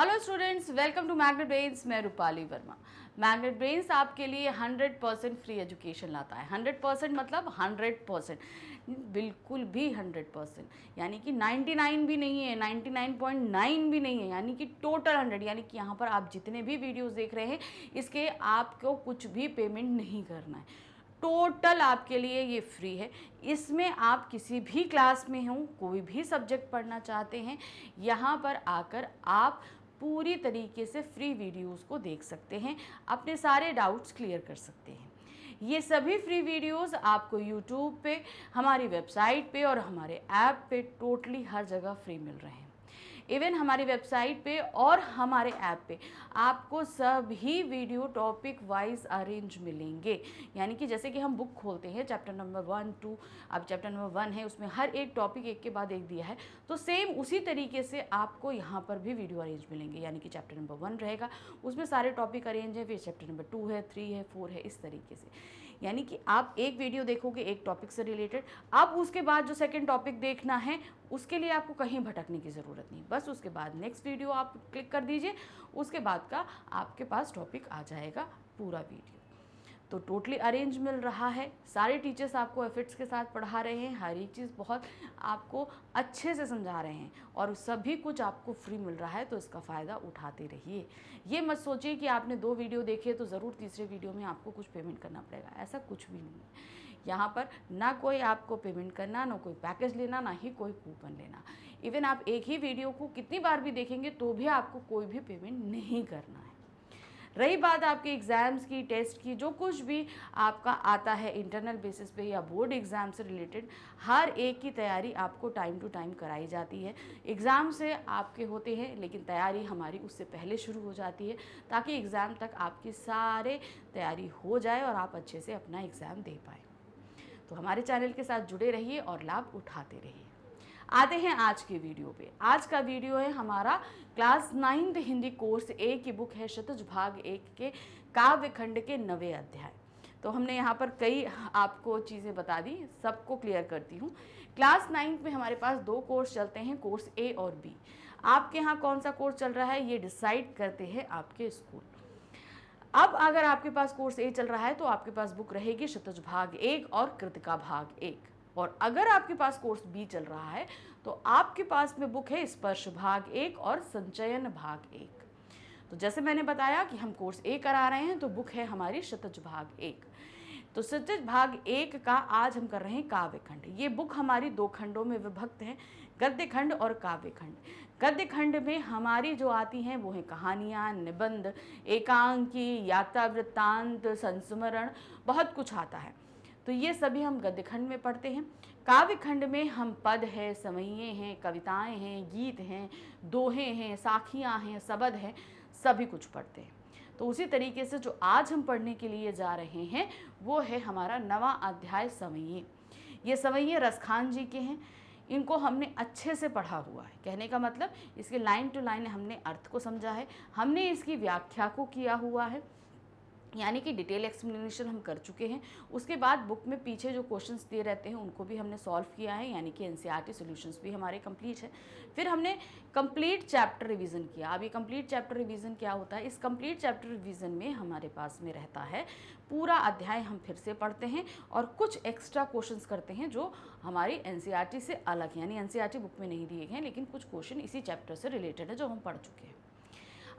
Hello students, welcome to magnet brains. मैं Rupali Verma. Magnet brains आपके लिए 100% फ्री एजुकेशन लाता है। 100% मतलब 100%, बिल्कुल भी 100%, यानी कि 99 भी नहीं है, 99.9 भी नहीं है, यानी कि टोटल 100। यानी कि यहाँ पर आप जितने भी वीडियोस देख रहे हैं इसके आपको कुछ भी पेमेंट नहीं करना है। टोटल आपके लिए ये फ्री है। इसमें आप किसी भी क्लास में हों, कोई भी सब्जेक्ट पढ़ना चाहते हैं, यहाँ पर आकर आप पूरी तरीके से फ्री वीडियोस को देख सकते हैं, अपने सारे डाउट्स क्लियर कर सकते हैं। ये सभी फ्री वीडियोस आपको यूट्यूब पे, हमारी वेबसाइट पे और हमारे ऐप पे टोटली हर जगह फ्री मिल रहे हैं। इवन हमारी वेबसाइट पे और हमारे ऐप पे आपको सभी वीडियो टॉपिक वाइज अरेंज मिलेंगे। यानी कि जैसे कि हम बुक खोलते हैं, चैप्टर नंबर 1, 2, अब चैप्टर नंबर 1 है, उसमें हर एक टॉपिक एक के बाद एक दिया है, तो सेम उसी तरीके से आपको यहाँ पर भी वीडियो अरेंज मिलेंगे। यानी कि चैप्टर नंबर 1 रहेगा, उसमें सारे टॉपिक अरेंज है, फिर चैप्टर नंबर 2 है, 3 है, 4 है, इस तरीके से। यानी कि आप एक वीडियो देखोगे एक टॉपिक से रिलेटेड, अब उसके बाद जो सेकंड टॉपिक देखना है उसके लिए आपको कहीं भटकने की ज़रूरत नहीं, बस उसके बाद नेक्स्ट वीडियो आप क्लिक कर दीजिए, उसके बाद का आपके पास टॉपिक आ जाएगा पूरा वीडियो। तो टोटली अरेंज मिल रहा है, सारे टीचर्स आपको एफर्ट्स के साथ पढ़ा रहे हैं, हर एक चीज़ बहुत आपको अच्छे से समझा रहे हैं और सभी कुछ आपको फ्री मिल रहा है, तो इसका फ़ायदा उठाते रहिए। ये मत सोचिए कि आपने 2 वीडियो देखे तो ज़रूर तीसरे वीडियो में आपको कुछ पेमेंट करना पड़ेगा, ऐसा कुछ भी नहीं है। यहाँ पर ना कोई आपको पेमेंट करना, ना कोई पैकेज लेना, ना ही कोई कूपन लेना। इवन आप एक ही वीडियो को कितनी बार भी देखेंगे तो भी आपको कोई भी पेमेंट नहीं करना है। रही बात आपके एग्ज़ाम्स की, टेस्ट की, जो कुछ भी आपका आता है इंटरनल बेसिस पे या बोर्ड एग्ज़ाम से रिलेटेड, हर एक की तैयारी आपको टाइम टू टाइम कराई जाती है। एग्ज़ाम से आपके होते हैं लेकिन तैयारी हमारी उससे पहले शुरू हो जाती है, ताकि एग्ज़ाम तक आपकी सारे तैयारी हो जाए और आप अच्छे से अपना एग्ज़ाम दे पाएँ। तो हमारे चैनल के साथ जुड़े रहिए और लाभ उठाते रहिए। आते हैं आज के वीडियो पे। आज का वीडियो है हमारा क्लास 9th हिंदी कोर्स ए की बुक है शतज भाग 1 के काव्य खंड के 9वें अध्याय। तो हमने यहाँ पर कई आपको चीज़ें बता दी, सबको क्लियर करती हूँ। क्लास 9th में हमारे पास 2 कोर्स चलते हैं, कोर्स ए और बी। आपके यहाँ कौन सा कोर्स चल रहा है ये डिसाइड करते हैं आपके स्कूल। अब अगर आपके पास कोर्स ए चल रहा है तो आपके पास बुक रहेगी शतज भाग 1 और कृतिका भाग 1, और अगर आपके पास कोर्स बी चल रहा है तो आपके पास में बुक है स्पर्श भाग 1 और संचयन भाग 1। तो जैसे मैंने बताया कि हम कोर्स ए करा रहे हैं तो बुक है हमारी शतज भाग 1। तो शतज भाग 1 का आज हम कर रहे हैं काव्य खंड। ये बुक हमारी 2 खंडों में विभक्त है, गद्य खंड और काव्य खंड। गद्य खंड में हमारी जो आती हैं वो है कहानियाँ, निबंध, एकांकी, यात्रा वृत्तांत, संस्मरण, बहुत कुछ आता है। तो ये सभी हम गद्य खंड में पढ़ते हैं। काव्य खंड में हम पद है, समयें हैं, कविताएं हैं, गीत हैं, दोहे हैं, साखियाँ हैं, शबद हैं, सभी कुछ पढ़ते हैं। तो उसी तरीके से जो आज हम पढ़ने के लिए जा रहे हैं वो है हमारा 9वां अध्याय समयें। ये समयें रसखान जी के हैं, इनको हमने अच्छे से पढ़ा हुआ है। कहने का मतलब इसके लाइन टू लाइन हमने अर्थ को समझा है, हमने इसकी व्याख्या को किया हुआ है, यानी कि डिटेल एक्सप्लेनेशन हम कर चुके हैं। उसके बाद बुक में पीछे जो क्वेश्चंस दिए रहते हैं उनको भी हमने सॉल्व किया है, यानी कि एनसीईआरटी सॉल्यूशंस भी हमारे कंप्लीट है। फिर हमने कंप्लीट चैप्टर रिवीजन किया। अब ये कंप्लीट चैप्टर रिवीजन क्या होता है? इस कंप्लीट चैप्टर रिवीजन में हमारे पास में रहता है पूरा अध्याय हम फिर से पढ़ते हैं और कुछ एक्स्ट्रा क्वेश्चंस करते हैं जो हमारी एनसीईआरटी से अलग है, यानी एनसीईआरटी बुक में नहीं दिए गए हैं लेकिन कुछ क्वेश्चन इसी चैप्टर से रिलेटेड है जो हम पढ़ चुके हैं।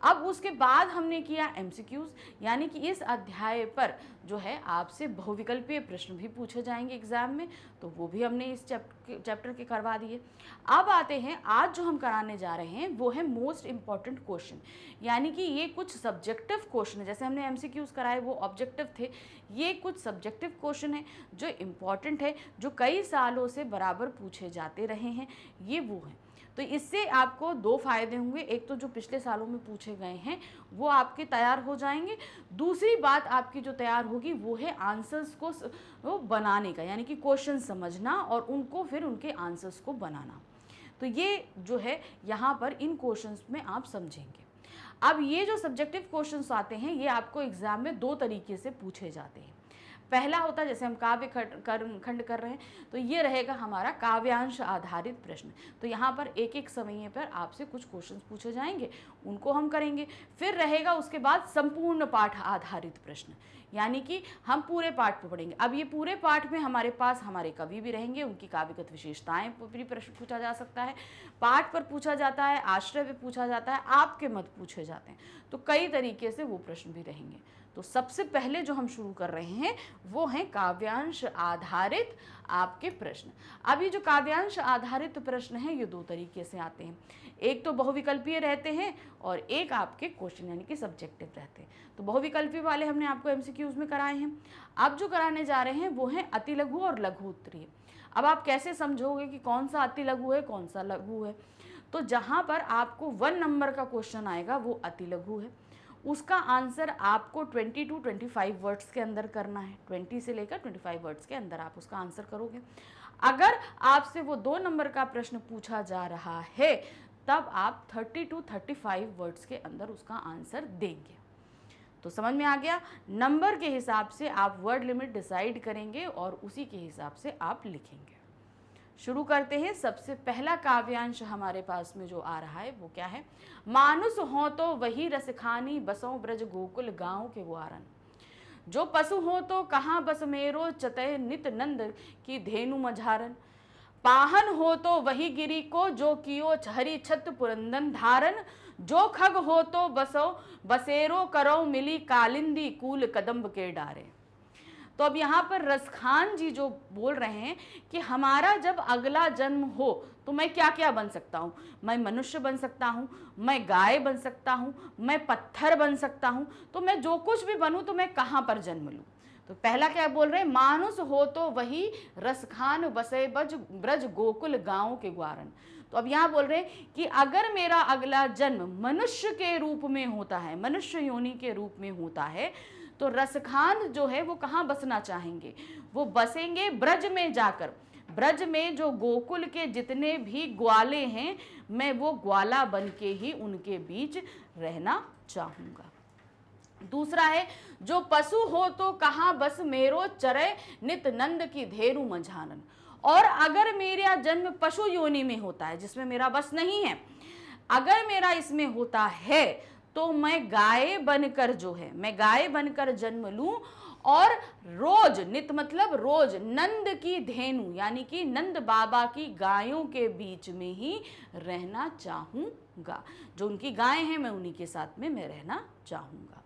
अब उसके बाद हमने किया एमसीक्यूज, यानी कि इस अध्याय पर जो है आपसे बहुविकल्पीय प्रश्न भी पूछे जाएंगे एग्जाम में, तो वो भी हमने इस चैप्टर के करवा दिए। अब आते हैं आज जो हम कराने जा रहे हैं वो है मोस्ट इम्पॉर्टेंट क्वेश्चन, यानी कि ये कुछ सब्जेक्टिव क्वेश्चन है। जैसे हमने एमसीक्यूज कराए वो ऑब्जेक्टिव थे, ये कुछ सब्जेक्टिव क्वेश्चन है जो इम्पॉर्टेंट है, जो कई सालों से बराबर पूछे जाते रहे हैं, ये वो हैं। तो इससे आपको 2 फायदे होंगे। एक तो जो पिछले सालों में पूछे गए हैं वो आपके तैयार हो जाएंगे, दूसरी बात आपकी जो तैयार होगी वो है आंसर्स को बनाने का, यानी कि क्वेश्चन समझना और उनको फिर उनके आंसर्स को बनाना। तो ये जो है यहाँ पर इन क्वेश्चंस में आप समझेंगे। अब ये जो सब्जेक्टिव क्वेश्चंस आते हैं ये आपको एग्जाम में 2 तरीके से पूछे जाते हैं। पहला होता है जैसे हम काव्य खंड कर रहे हैं, तो ये रहेगा हमारा काव्यांश आधारित प्रश्न। तो यहाँ पर एक एक समय पर आपसे कुछ क्वेश्चन पूछे जाएंगे, उनको हम करेंगे। फिर रहेगा उसके बाद संपूर्ण पाठ आधारित प्रश्न, यानी कि हम पूरे पाठ पर पढ़ेंगे। अब ये पूरे पाठ में हमारे पास हमारे कवि भी रहेंगे, उनकी काव्यगत विशेषताएं पर भी प्रश्न पूछा जा सकता है, पाठ पर पूछा जाता है, आश्रय पे पूछा जाता है, आपके मत पूछे जाते हैं। तो कई तरीके से वो प्रश्न भी रहेंगे। तो सबसे पहले जो हम शुरू कर रहे हैं वो हैं काव्यांश आधारित आपके प्रश्न। अब ये जो काव्यांश आधारित प्रश्न हैं ये दो तरीके से आते हैं, एक तो बहुविकल्पीय रहते हैं और एक आपके क्वेश्चन यानी कि सब्जेक्टिव रहते हैं। तो बहुविकल्पीय वाले हमने आपको एमसीक्यूज में कराए हैं। अब जो कराने जा रहे हैं वो हैं अति लघु और लघु उत्तरीय। अब आप कैसे समझोगे कि कौन सा अति लघु है कौन सा लघु है? तो जहाँ पर आपको 1 नंबर का क्वेश्चन आएगा वो अति लघु है, उसका आंसर आपको 20 to 25 वर्ड्स के अंदर करना है। 20 से लेकर 25 वर्ड्स के अंदर आप उसका आंसर करोगे। अगर आपसे वो 2 नंबर का प्रश्न पूछा जा रहा है तब आप 30 to 35 वर्ड्स के अंदर उसका आंसर देंगे। तो समझ में आ गया? नंबर के हिसाब से आप वर्ड लिमिट डिसाइड करेंगे और उसी के हिसाब से आप लिखेंगे। शुरू करते हैं। सबसे पहला काव्यांश हमारे पास में जो आ रहा है वो क्या है? मानुष हो तो वही रसखानी, बसों ब्रज गोकुल गाँव के ग्वारन। जो पशु हो तो कहाँ बस मेरो, चतय नित नंद की धेनु मझारन। पाहन हो तो वही गिरी को, जो कियो हरि छत पुरंदन धारन। जो खग हो तो बसो बसेरो, करो मिली कालिंदी कूल कदम्ब के डारे। तो अब यहाँ पर रसखान जी जो बोल रहे हैं कि हमारा जब अगला जन्म हो तो मैं क्या क्या बन सकता हूँ? मैं मनुष्य बन सकता हूँ, मैं गाय बन सकता हूँ, मैं पत्थर बन सकता हूँ। तो मैं जो कुछ भी बनूँ तो मैं कहाँ पर जन्म लूँ? तो पहला क्या बोल रहे हैं? मानुष हो तो वही रसखान, बसे ब्रज गोकुल गाँव के ग्वारन। तो अब यहाँ बोल रहे हैं कि अगर मेरा अगला जन्म मनुष्य के रूप में होता है, मनुष्य योनि के रूप में होता है, तो रसखान जो है वो कहाँ बसना चाहेंगे? वो बसेंगे ब्रज में जाकर। ब्रज में जो गोकुल के जितने भी ग्वाले हैं, मैं वो ग्वाला बन के ही उनके बीच रहना चाहूँगा। दूसरा है, जो पशु हो तो कहाँ बस मेरो, चरे नित नंद की धेनु मझानन। और अगर मेरा जन्म पशु योनि में होता है जिसमें मेरा बस नहीं है, अगर मेरा इसमें होता है तो मैं गाय बनकर जो है मैं गाय बनकर जन्म लूं और रोज, नित मतलब रोज, नंद की धेनु यानी कि नंद बाबा की गायों के बीच में ही रहना चाहूंगा। जो उनकी गाय हैं मैं उन्हीं के साथ में मैं रहना चाहूंगा।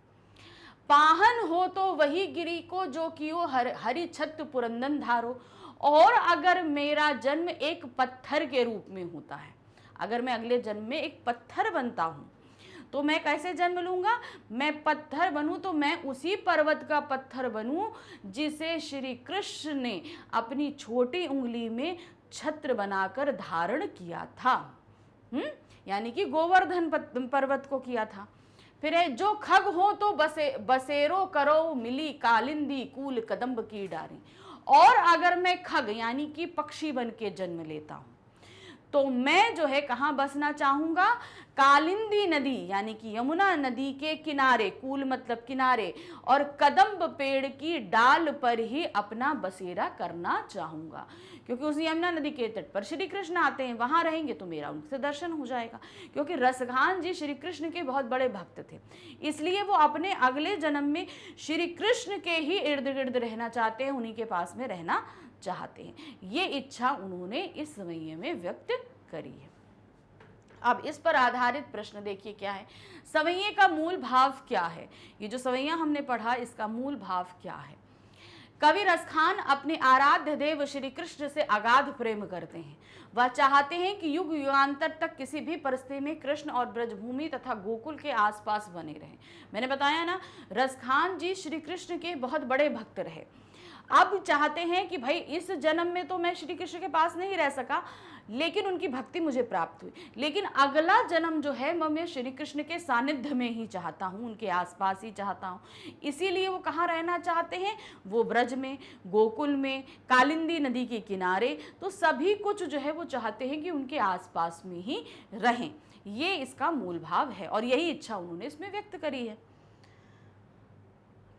पाहन हो तो वही गिरी को, जो कियो हरि छत पुरंदन धारो। और अगर मेरा जन्म एक पत्थर के रूप में होता है, अगर मैं अगले जन्म में एक पत्थर बनता हूं तो मैं कैसे जन्म लूंगा? मैं पत्थर बनूं तो मैं उसी पर्वत का पत्थर बनूं जिसे श्री कृष्ण ने अपनी छोटी उंगली में छत्र बनाकर धारण किया था। यानी कि गोवर्धन पर्वत को किया था। फिर है, जो खग हो तो बसेरो, करो मिली कालिंदी कूल कदम्ब की डारी। और अगर मैं खग यानी कि पक्षी बन के जन्म लेता हूं तो मैं जो है कहाँ बसना चाहूंगा? कालिंदी नदी यानी कि यमुना नदी के किनारे, कूल मतलब किनारे, और कदम्ब पेड़ की डाल पर ही अपना बसेरा करना चाहूंगा। क्योंकि उस यमुना नदी के तट पर श्री कृष्ण आते हैं, वहां रहेंगे तो मेरा उनसे दर्शन हो जाएगा। क्योंकि रसखान जी श्री कृष्ण के बहुत बड़े भक्त थे, इसलिए वो अपने अगले जन्म में श्री कृष्ण के ही इर्द गिर्द रहना चाहते हैं, उन्हीं के पास में रहना चाहते हैं। ये इच्छा उन्होंने इस समय में व्यक्त करी है। अब इस पर आधारित प्रश्न देखिए क्या है? सवैये का मूल भाव क्या है? ये जो सवैया हमने पढ़ा इसका मूल भाव क्या है? कवि रसखान अपने आराध्य देव श्री कृष्ण से अगाध प्रेम करते हैं। वह चाहते हैं कि युग युगांतर तक किसी भी परिस्थिति में कृष्ण और ब्रजभूमि तथा गोकुल के आसपास बने रहें। मैंने बताया ना, रसखान जी श्री कृष्ण के बहुत बड़े भक्त रहे। अब चाहते हैं कि भाई इस जन्म में तो मैं श्री कृष्ण के पास नहीं रह सका, लेकिन उनकी भक्ति मुझे प्राप्त हुई, लेकिन अगला जन्म जो है मैं श्री कृष्ण के सानिध्य में ही चाहता हूँ, उनके आसपास ही चाहता हूँ। इसीलिए वो कहाँ रहना चाहते हैं? वो ब्रज में, गोकुल में, कालिंदी नदी के किनारे। तो सभी कुछ जो है वो चाहते हैं कि उनके आसपास में ही रहें। ये इसका मूल भाव है और यही इच्छा उन्होंने इसमें व्यक्त करी है।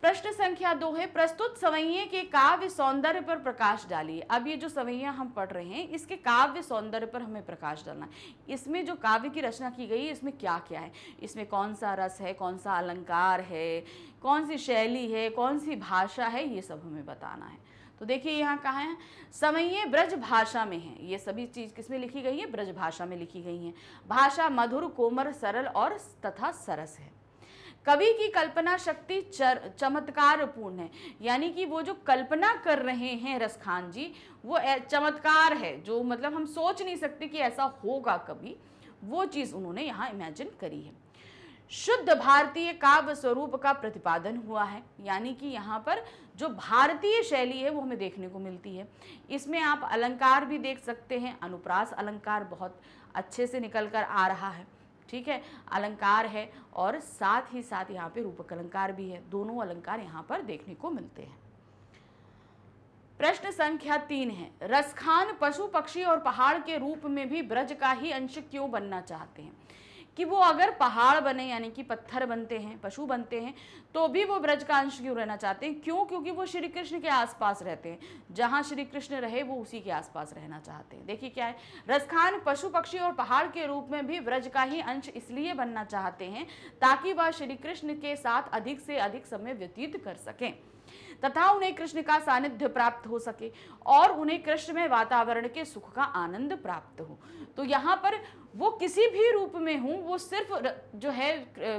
प्रश्न संख्या 2 है, प्रस्तुत सवैये के काव्य सौंदर्य पर प्रकाश डालिए। अब ये जो सवैया हम पढ़ रहे हैं इसके काव्य सौंदर्य पर हमें प्रकाश डालना है। इसमें जो काव्य की रचना की गई है इसमें क्या क्या है, इसमें कौन सा रस है, कौन सा अलंकार है, कौन सी शैली है, कौन सी भाषा है, ये सब हमें बताना है। तो देखिए यहाँ कहाँ है, सवैये ब्रज भाषा में है। ये सभी चीज किसमें लिखी गई है, ब्रज भाषा में लिखी गई है। भाषा मधुर, कोमल, सरल और तथा सरस है। कवि की कल्पना शक्ति चमत्कार पूर्ण है, यानी कि वो जो कल्पना कर रहे हैं रसखान जी वो चमत्कार है, जो मतलब हम सोच नहीं सकते कि ऐसा होगा कभी, वो चीज उन्होंने यहाँ इमेजिन करी है। शुद्ध भारतीय काव्य स्वरूप का प्रतिपादन हुआ है, यानी कि यहाँ पर जो भारतीय शैली है वो हमें देखने को मिलती है। इसमें आप अलंकार भी देख सकते हैं, अनुप्रास अलंकार बहुत अच्छे से निकल कर आ रहा है, ठीक है, अलंकार है और साथ ही साथ यहाँ पे रूपक अलंकार भी है, दोनों अलंकार यहाँ पर देखने को मिलते हैं। प्रश्न संख्या 3 है, रसखान पशु पक्षी और पहाड़ के रूप में भी ब्रज का ही अंश क्यों बनना चाहते हैं, कि वो अगर पहाड़ बने यानी कि पत्थर बनते हैं, पशु बनते हैं, तो भी वो ब्रज का अंश क्यों रहना चाहते हैं, क्यों, क्योंकि वो श्री कृष्ण के आसपास रहते हैं, जहां श्री कृष्ण रहे वो उसी के आसपास रहना चाहते हैं। देखिए क्या है, रसखान पशु पक्षी और पहाड़ के रूप में भी ब्रज का ही अंश इसलिए बनना चाहते हैं ताकि वह श्री कृष्ण के साथ अधिक से अधिक समय व्यतीत कर सकें तथा उन्हें कृष्ण का सानिध्य प्राप्त हो सके और उन्हें कृष्णमय वातावरण के सुख का आनंद प्राप्त हो। तो यहाँ पर वो किसी भी रूप में हूँ, वो सिर्फ जो है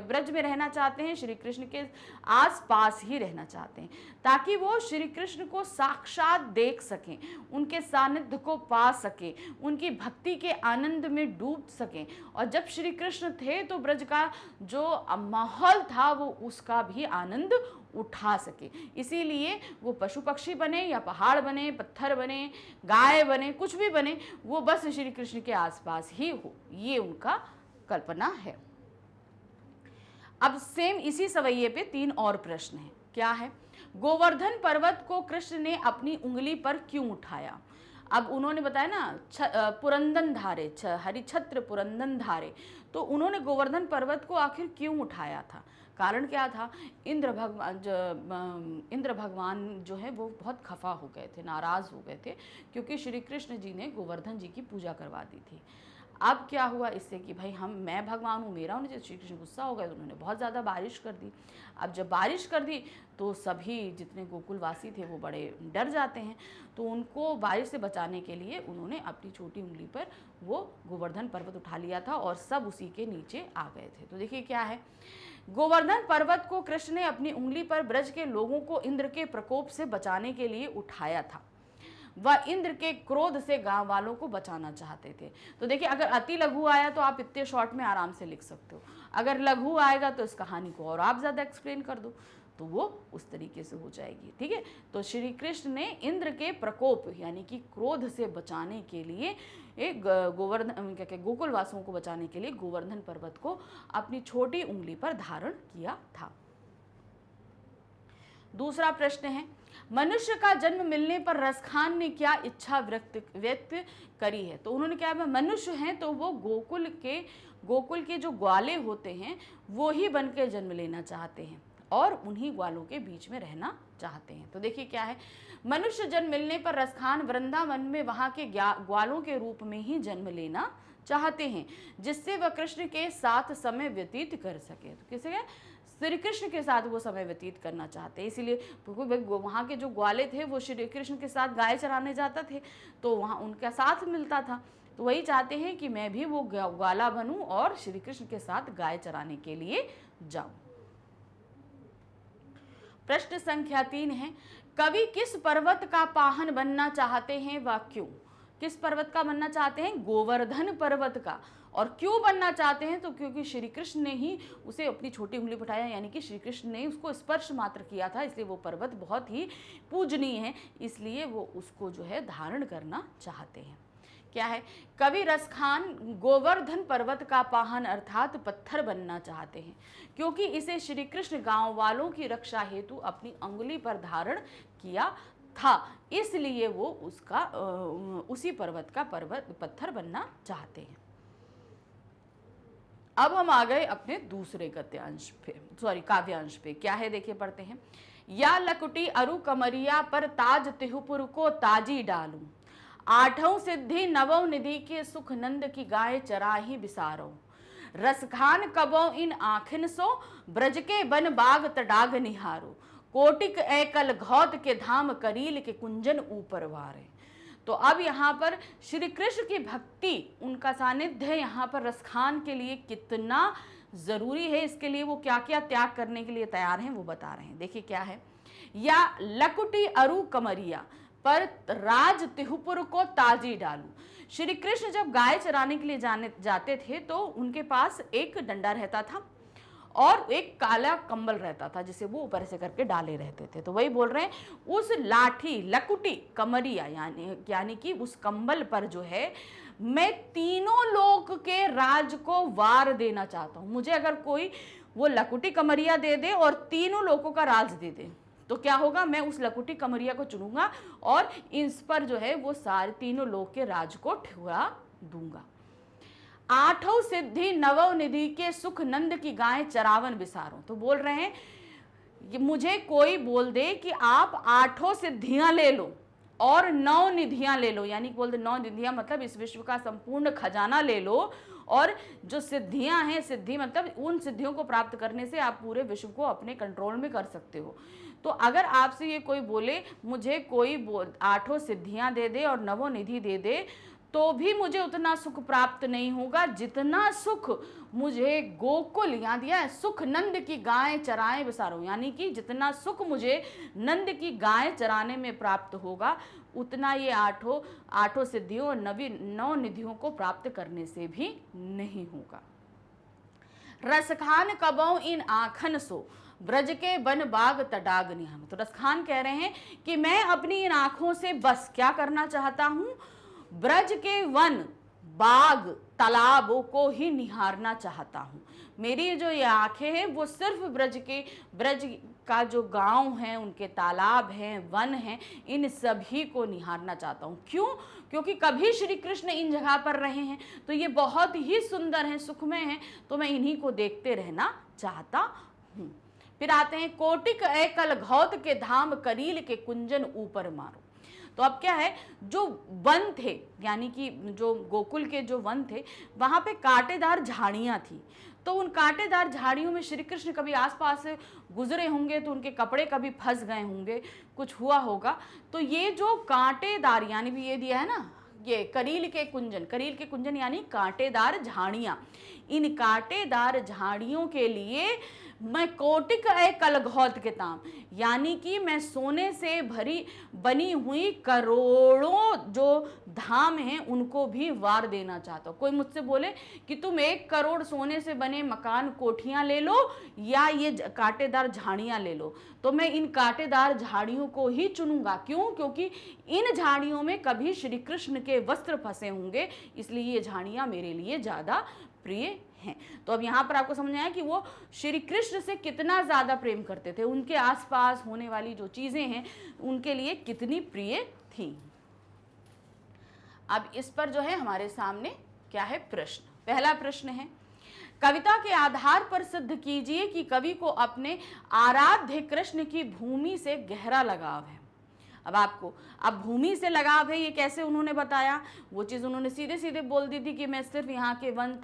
ब्रज में रहना चाहते हैं, श्री कृष्ण के आसपास ही रहना चाहते हैं ताकि वो श्री कृष्ण को साक्षात देख सकें, उनके सानिध्य को पा सकें, उनकी भक्ति के आनंद में डूब सकें। और जब श्री कृष्ण थे तो ब्रज का जो माहौल था वो उसका भी आनंद उठा सके, इसीलिए वो पशु पक्षी बने या पहाड़ बने, पत्थर बने, गाय बने, कुछ भी बने, वो बस श्री कृष्ण के आसपास ही हो, ये उनका कल्पना है। अब सेम इसी सवैये पे 3 और प्रश्न हैं। क्या है, गोवर्धन पर्वत को कृष्ण ने अपनी उंगली पर क्यों उठाया। अब उन्होंने बताया ना पुरंदन धारे, हरिछत्र पुरंदन धारे, तो उन्होंने गोवर्धन पर्वत को आखिर क्यों उठाया था, कारण क्या था, इंद्र भगवान जो है वो बहुत खफा हो गए थे, नाराज हो गए थे, क्योंकि श्री कृष्ण जी ने गोवर्धन जी की पूजा करवा दी थी। अब क्या हुआ इससे कि भाई मैं भगवान हूँ, मेरा होने, श्री कृष्ण गुस्सा हो गए तो उन्होंने बहुत ज़्यादा बारिश कर दी। अब जब बारिश कर दी तो सभी जितने गोकुलवासी थे वो बड़े डर जाते हैं, तो उनको बारिश से बचाने के लिए उन्होंने अपनी छोटी उंगली पर वो गोवर्धन पर्वत उठा लिया था और सब उसी के नीचे आ गए थे। तो देखिए क्या है, गोवर्धन पर्वत को कृष्ण ने अपनी उंगली पर ब्रज के लोगों को इंद्र के प्रकोप से बचाने के लिए उठाया था। वह इंद्र के क्रोध से गांव वालों को बचाना चाहते थे। तो देखिए अगर अति लघु आया तो आप इतने शॉर्ट में आराम से लिख सकते हो, अगर लघु आएगा तो इस कहानी को और आप ज़्यादा एक्सप्लेन कर दो तो वो उस तरीके से हो जाएगी, ठीक है। तो श्री कृष्ण ने इंद्र के प्रकोप यानी कि क्रोध से बचाने के लिए एक गोकुलवासियों को बचाने के लिए गोवर्धन पर्वत को अपनी छोटी उंगली पर धारण किया था। दूसरा प्रश्न है, मनुष्य का जन्म मिलने पर रसखान ने क्या इच्छा व्यक्त करी है। तो उन्होंने क्या, मनुष्य हैं तो वो गोकुल के जो ग्वाले होते हैं वो ही बन के जन्म लेना चाहते हैं और उन्हीं ग्वालों के बीच में रहना चाहते हैं। तो देखिए क्या है, मनुष्य जन्म मिलने पर रसखान वृंदावन में वहाँ के ग्वालों के रूप में ही जन्म लेना चाहते हैं, जिससे वह कृष्ण के साथ समय व्यतीत कर सके। तो किसे, श्री कृष्ण के साथ वो समय व्यतीत करना चाहते हैं, इसीलिए वहाँ के जो ग्वाले थे वो श्री कृष्ण के साथ गाय चराने जाते थे तो वहाँ उनका साथ मिलता था। तो वही चाहते हैं कि मैं भी वो ग्वाला बनूं और श्री कृष्ण के साथ गाय चराने के लिए जाऊं। प्रश्न संख्या 3 है, कवि किस पर्वत का पाहन बनना चाहते हैं व क्यों। किस पर्वत का बनना चाहते हैं, गोवर्धन पर्वत का। और क्यों बनना चाहते हैं, तो क्योंकि श्री कृष्ण ने ही उसे अपनी छोटी उंगली पर उठाया, यानी कि श्री कृष्ण ने उसको स्पर्श मात्र किया था, इसलिए वो पर्वत बहुत ही पूजनीय है, इसलिए वो उसको जो है धारण करना चाहते हैं। क्या है, कवि रसखान गोवर्धन पर्वत का पाहन अर्थात पत्थर बनना चाहते हैं, क्योंकि इसे श्री कृष्ण गांव वालों की रक्षा हेतु अपनी अंगुली पर धारण किया था, इसलिए वो उसका उसी पर्वत का पत्थर बनना चाहते हैं। अब हम आ गए अपने दूसरे गद्यांश पे, सॉरी काव्यांश पे। क्या है देखिए, पढ़ते हैं। या लकुटी अरु कमरिया पर ताज तिहुपुर को ताजी डालूं, आठों सिद्धि नवों निधि के सुख नंद की गाय चराही बिसारो, रसखान कबो इन आखिन सो ब्रज के बन बाग तडाग निहारो, कोटिक एकल घौत के धाम करील के कुंजन ऊपर वारे। तो अब यहाँ पर श्री कृष्ण की भक्ति, उनका सानिध्य यहाँ पर रसखान के लिए कितना जरूरी है, इसके लिए वो क्या क्या त्याग करने के लिए तैयार हैं वो बता रहे हैं। देखिए क्या है। या लकुटी अरु कमरिया पर राज तिहुपुर को ताजी डालू। श्री कृष्ण जब गाय चराने के लिए जाते थे तो उनके पास एक डंडा रहता था और एक काला कंबल रहता था जिसे वो ऊपर से करके डाले रहते थे। तो वही बोल रहे हैं, उस लाठी लकुटी कमरिया यानी कि उस कंबल पर जो है मैं तीनों लोक के राज को वार देना चाहता हूं। मुझे अगर कोई वो लकुटी कमरिया दे दे और तीनों लोकों का राज दे दे तो क्या होगा, मैं उस लकुटी कमरिया को चुनूंगा और इस पर जो है वो सारे तीनों लोक के राज को ठुरा दूंगा। आठों सिद्धि नवों निधि के सुख नंद की गाय चरावन बिसारो। तो बोल रहे हैं मुझे कोई बोल दे कि आप आठों सिद्धियां ले लो और 9 निधियां ले लो, यानी बोल दे 9 निधियां मतलब इस विश्व का संपूर्ण खजाना ले लो, और जो सिद्धियां हैं, सिद्धि मतलब उन सिद्धियों को प्राप्त करने से आप पूरे विश्व को अपने कंट्रोल में कर सकते हो। तो अगर आपसे ये कोई बोले मुझे कोई 8 सिद्धियां दे दे और 9 निधि दे दे तो भी मुझे उतना सुख प्राप्त नहीं होगा जितना सुख मुझे गोकुल, यहाँ दिया है सुख नंद की गाय चराए बिसारो, यानी कि जितना सुख मुझे नंद की गाय चराने में प्राप्त होगा उतना ये आठों सिद्धियों और 9 निधियों को प्राप्त करने से भी नहीं होगा। रसखान कबो इन आखन सो ब्रज के बन बाग तडाग निहाम। तो रसखान कह रहे हैं कि मैं अपनी इन आंखों से बस क्या करना चाहता हूं, ब्रज के वन बाग तालाबों को ही निहारना चाहता हूँ। मेरी जो ये आंखें हैं वो सिर्फ ब्रज का जो गांव है, उनके तालाब हैं, वन हैं, इन सभी को निहारना चाहता हूँ। क्यों? क्योंकि कभी श्री कृष्ण इन जगह पर रहे हैं तो ये बहुत ही सुंदर हैं, सुखमय हैं, तो मैं इन्हीं को देखते रहना चाहता हूँ। फिर आते हैं कोटिक एकल घौत के धाम करील के कुंजन ऊपर मारो। तो अब क्या है, जो वन थे यानी कि जो गोकुल के जो वन थे वहां पे कांटेदार झाड़ियां थी, तो उन कांटेदार झाड़ियों में श्री कृष्ण कभी आसपास से गुजरे होंगे तो उनके कपड़े कभी फंस गए होंगे, कुछ हुआ होगा। तो ये जो कांटेदार यानी भी ये दिया है ना, ये करील के कुंजन यानी कांटेदार झाड़ियां, इन कांटेदार झाड़ियों के लिए मैं कोटिक एकल घौत के ताम, यानी कि मैं सोने से बनी हुई करोड़ों जो धाम हैं उनको भी वार देना चाहता हूँ। कोई मुझसे बोले कि तुम 1 करोड़ सोने से बने मकान कोठियां ले लो या ये कांटेदार झाड़ियां ले लो, तो मैं इन कांटेदार झाड़ियों को ही चुनूंगा। क्यों? क्योंकि इन झाड़ियों में कभी श्री कृष्ण के वस्त्र फंसे होंगे, इसलिए ये झाड़ियां मेरे लिए ज्यादा प्रिय हैं। तो अब यहाँ पर आपको समझ आया कि वो श्री कृष्ण से कितना ज्यादा प्रेम करते थे, उनके आसपास होने वाली जो चीजें हैं उनके लिए कितनी प्रिय थी। अब इस पर जो है हमारे सामने क्या है प्रश्न। पहला प्रश्न है, कविता के आधार पर सिद्ध कीजिए कि कवि को अपने आराध्य कृष्ण की भूमि से गहरा लगाव है। अब भूमि से लगाव है, ये कैसे उन्होंने बताया? वो चीज़ उन्होंने सीधे सीधे बोल दी थी कि मैं सिर्फ यहाँ के वन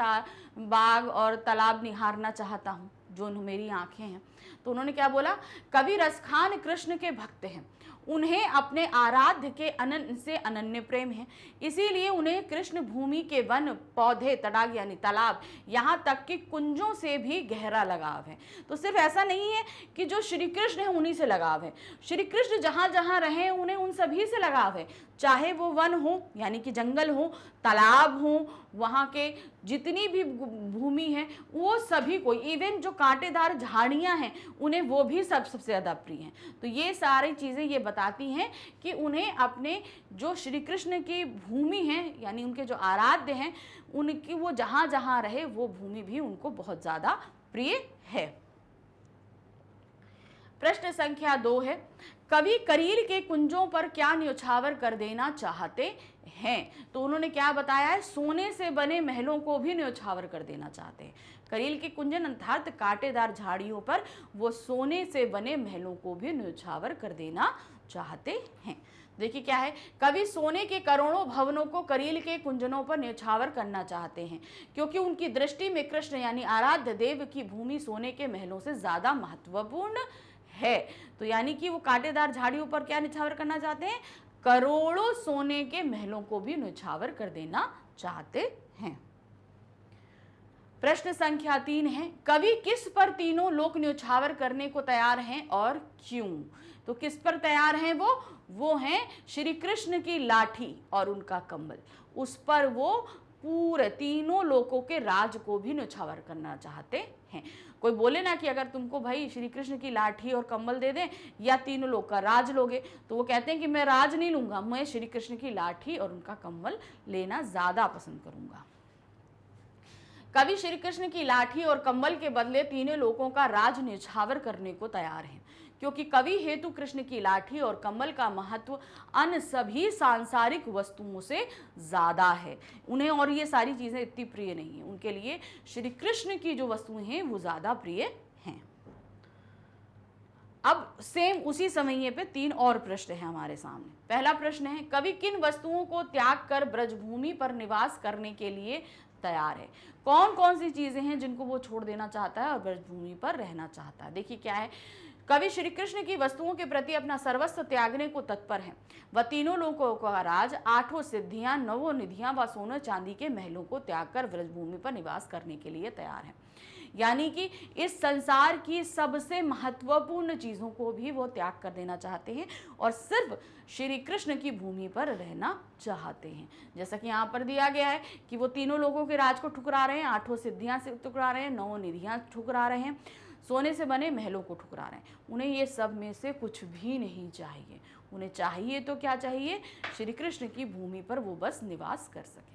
बाग और तालाब निहारना चाहता हूँ, जो मेरी आंखें हैं। तो उन्होंने क्या बोला, कवि रसखान कृष्ण के भक्त हैं, उन्हें अपने आराध्य के से अनन्य प्रेम है, इसीलिए उन्हें कृष्ण भूमि के वन, पौधे, तडाग यानी तालाब, यहाँ तक कि कुंजों से भी गहरा लगाव है। तो सिर्फ ऐसा नहीं है कि जो श्री कृष्ण है उन्हीं से लगाव है, श्री कृष्ण जहाँ जहाँ रहे उन्हें उन सभी से लगाव है, चाहे वो वन हो यानी कि जंगल हो, तालाब हो, वहाँ के जितनी भी भूमि है वो सभी को, इवन जो कांटेदार झाड़ियाँ हैं उन्हें वो भी सबसे ज़्यादा प्रिय हैं। तो ये सारी चीज़ें ये बताती हैं कि उन्हें अपने जो श्री कृष्ण की भूमि है यानी उनके जो आराध्य हैं उनकी वो जहाँ जहाँ रहे वो भूमि भी उनको बहुत ज़्यादा प्रिय है। प्रश्न संख्या 2 है, कवि करील के कुंजों पर क्या न्योछावर कर देना चाहते हैं? तो उन्होंने क्या बताया है, सोने से बने महलों को भी न्योछावर कर देना चाहते हैं। करील के कुंजन अर्थात कांटेदार झाड़ियों पर वो सोने से बने महलों को भी न्यौछावर कर देना चाहते हैं। देखिए क्या है, कवि सोने के करोड़ों भवनों को करील के कुंजनों पर न्यौछावर करना चाहते हैं, क्योंकि उनकी दृष्टि में कृष्ण यानी आराध्य देव की भूमि सोने के महलों से ज्यादा महत्वपूर्ण है। तो यानी कि वो कांटेदार झाड़ियों पर क्या न्यौछावर करना चाहते हैं, करोड़ों सोने के महलों को भी न्यौछावर कर देना चाहते हैं। प्रश्न संख्या 3 है, कवि किस पर तीनों लोक न्यौछावर करने को तैयार हैं और क्यों? तो किस पर तैयार हैं वो हैं श्री कृष्ण की लाठी और उनका कम्बल। उस पर वो पूरे तीनों लोकों के राज को भी न्यौछावर करना चाहते हैं। कोई बोले ना कि अगर तुमको भाई श्री कृष्ण की लाठी और कम्बल दे दें या तीनों लोग का राज लोगे, तो वो कहते हैं कि मैं राज नहीं लूंगा, मैं श्री कृष्ण की लाठी और उनका कम्बल लेना ज्यादा पसंद करूंगा। कवि श्री कृष्ण की लाठी और कम्बल के बदले तीनों लोगों का राज न्यौछावर करने को तैयार हैं, क्योंकि कवि हेतु कृष्ण की लाठी और कम्बल का महत्व अन्य सभी सांसारिक वस्तुओं से ज्यादा है। उन्हें और ये सारी चीजें इतनी प्रिय नहीं है, उनके लिए श्री कृष्ण की जो वस्तुएं हैं वो ज्यादा प्रिय हैं। अब सेम उसी समय पे 3 और प्रश्न है हमारे सामने। पहला प्रश्न है, कवि किन वस्तुओं को त्याग कर ब्रजभूमि पर निवास करने के लिए तैयार है? कौन कौन सी चीजें हैं जिनको वो छोड़ देना चाहता है और ब्रजभूमि पर रहना चाहता है? देखिए क्या है, कवि श्री कृष्ण की वस्तुओं के प्रति अपना सर्वस्व त्यागने को तत्पर है। वह तीनों लोकों का राज, 8 सिद्धियां, 9 निधियां व सोने चांदी के महलों को त्याग कर ब्रजभूमि पर निवास करने के लिए तैयार है। यानी कि इस संसार की सबसे महत्वपूर्ण चीजों को भी वो त्याग कर देना चाहते हैं और सिर्फ श्री कृष्ण की भूमि पर रहना चाहते हैं। जैसा कि यहाँ पर दिया गया है कि वो तीनों लोगों के राज को ठुकरा रहे हैं, 8 सिद्धियां से ठुकरा रहे हैं, 9 निधियां ठुकरा रहे हैं, सोने से बने महलों को ठुकरा रहे हैं। उन्हें ये सब में से कुछ भी नहीं चाहिए। उन्हें चाहिए तो क्या चाहिए, श्री कृष्ण की भूमि पर वो बस निवास कर सके।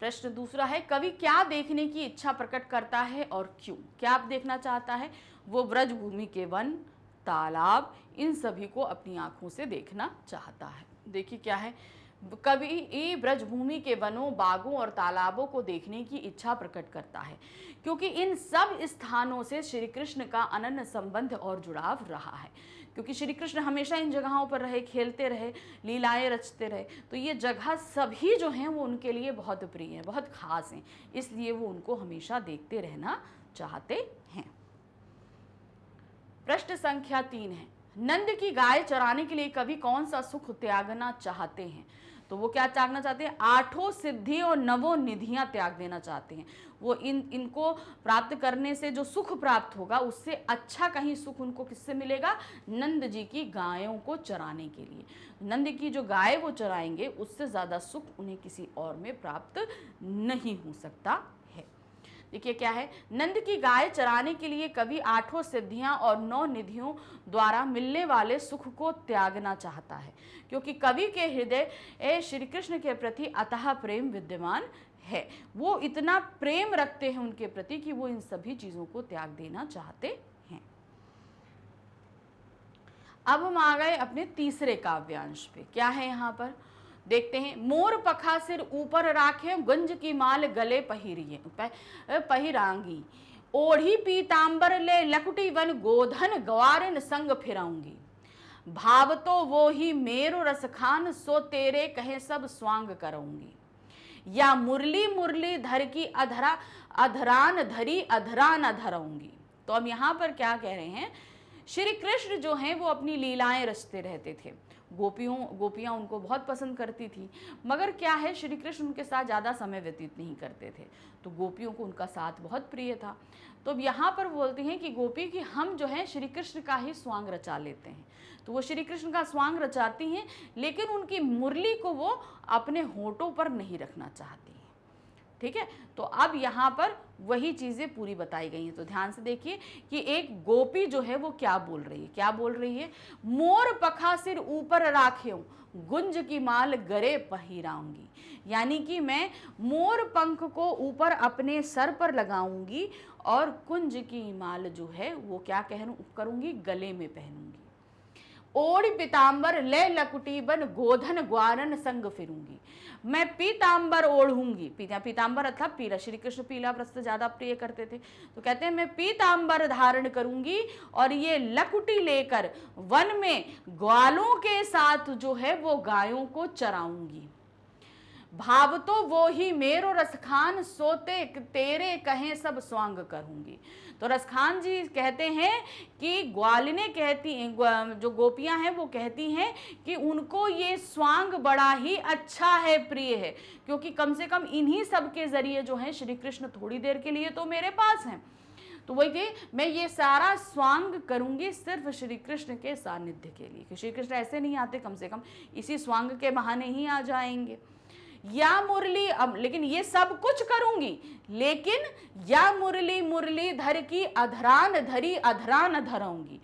प्रश्न दूसरा है, कवि क्या देखने की इच्छा प्रकट करता है और क्यों? क्या आप देखना चाहता है? वो ब्रजभूमि के वन, तालाब, इन सभी को अपनी आंखों से देखना चाहता है। देखिए क्या है, कवि ब्रजभूमि के वनों, बागों और तालाबों को देखने की इच्छा प्रकट करता है, क्योंकि इन सब स्थानों से श्री कृष्ण का अनन्य संबंध और जुड़ाव रहा है। क्योंकि श्री कृष्ण हमेशा इन जगहों पर रहे, खेलते रहे, लीलाएं रचते रहे, तो ये जगह सभी जो हैं वो उनके लिए बहुत प्रिय हैं, बहुत खास हैं, इसलिए वो उनको हमेशा देखते रहना चाहते हैं। प्रश्न संख्या 3 है, नंद की गाय चराने के लिए कवि कौन सा सुख त्यागना चाहते हैं? तो वो क्या त्यागना चाहते हैं? 8 सिद्धि और 9 निधियां त्याग देना चाहते हैं। वो इनको प्राप्त करने से जो सुख प्राप्त होगा उससे अच्छा कहीं सुख उनको किससे मिलेगा? नंद जी की गायों को चराने के लिए। नंद की जो गाय वो चराएंगे उससे ज्यादा सुख उन्हें किसी और में प्राप्त नहीं हो सकता है। देखिए क्या है, नंद की गाय चराने के लिए कवि 8 सिद्धियां और 9 निधियों द्वारा मिलने वाले सुख को त्यागना चाहता है, क्योंकि कवि के हृदय श्री कृष्ण के प्रति अतः प्रेम विद्यमान है। वो इतना प्रेम रखते हैं उनके प्रति कि वो इन सभी चीजों को त्याग देना चाहते हैं। अब हम आ गए अपने तीसरे काव्यांश पे। क्या है यहाँ पर देखते हैं, मोर पखा सिर ऊपर राखे, गुंज की माल गले पहिरांगी, ओढ़ी पीतांबर ले लकुटी वन, गोधन ग्वारिन संग फिराऊंगी, भाव तो वो ही मेरो रसखान, सो तेरे कहे सब स्वांग कराऊंगी, या मुरली मुरली धर की अधरा अधरान धरी अधरान अधराऊंगी। तो अब यहाँ पर क्या कह रहे हैं, श्री कृष्ण जो हैं वो अपनी लीलाएं रचते रहते थे, गोपियां उनको बहुत पसंद करती थी, मगर क्या है, श्री कृष्ण उनके साथ ज़्यादा समय व्यतीत नहीं करते थे, तो गोपियों को उनका साथ बहुत प्रिय था। तो अब यहाँ पर बोलते हैं कि गोपी कि हम जो है श्री कृष्ण का ही स्वांग रचा लेते हैं। तो वो श्री कृष्ण का स्वांग रचाती हैं, लेकिन उनकी मुरली को वो अपने होठों पर नहीं रखना चाहती हैं। ठीक है, तो अब यहाँ पर वही चीज़ें पूरी बताई गई हैं। तो ध्यान से देखिए कि एक गोपी जो है वो क्या बोल रही है, क्या बोल रही है, मोर पखा सिर ऊपर राखेऊं, गुंज की माल गरे पहिराऊंगी, यानी कि मैं मोर पंख को ऊपर अपने सर पर लगाऊंगी और कुंज की माल जो है वो क्या करूंगी, गले में पहनूंगी। ओढ़ पीताम्बर ले लकुटी बन गोधन ग्वारन संग फिरूंगी। मैं पीताम्बर ओढ़ूंगी, पीताम्बर अर्थात पीला, श्री कृष्ण पीला वस्त्र ज्यादा प्रिय करते थे, तो कहते हैं मैं पीताम्बर धारण करूंगी और ये लकुटी लेकर वन में ग्वालों के साथ जो है वो गायों को चराऊंगी। भाव तो वो ही मेरो रसखान सोते तेरे कहें सब स्वांग करूंगी। तो रसखान जी कहते हैं कि ग्वालिने कहती हैं, जो गोपियां हैं वो कहती हैं कि उनको ये स्वांग बड़ा ही अच्छा है, प्रिय है, क्योंकि कम से कम इन्हीं सब के जरिए जो है श्री कृष्ण थोड़ी देर के लिए तो मेरे पास हैं। तो वही थे, मैं ये सारा स्वांग करूंगी सिर्फ श्री कृष्ण के सानिध्य के लिए, कि श्री कृष्ण ऐसे नहीं आते, कम से कम इसी स्वांग के बहाने ही आ जाएंगे। या मुरली, अब लेकिन ये सब कुछ करूंगी, लेकिन या मुरली मुरली धर की अधरान धरी अधरान धराऊंगी।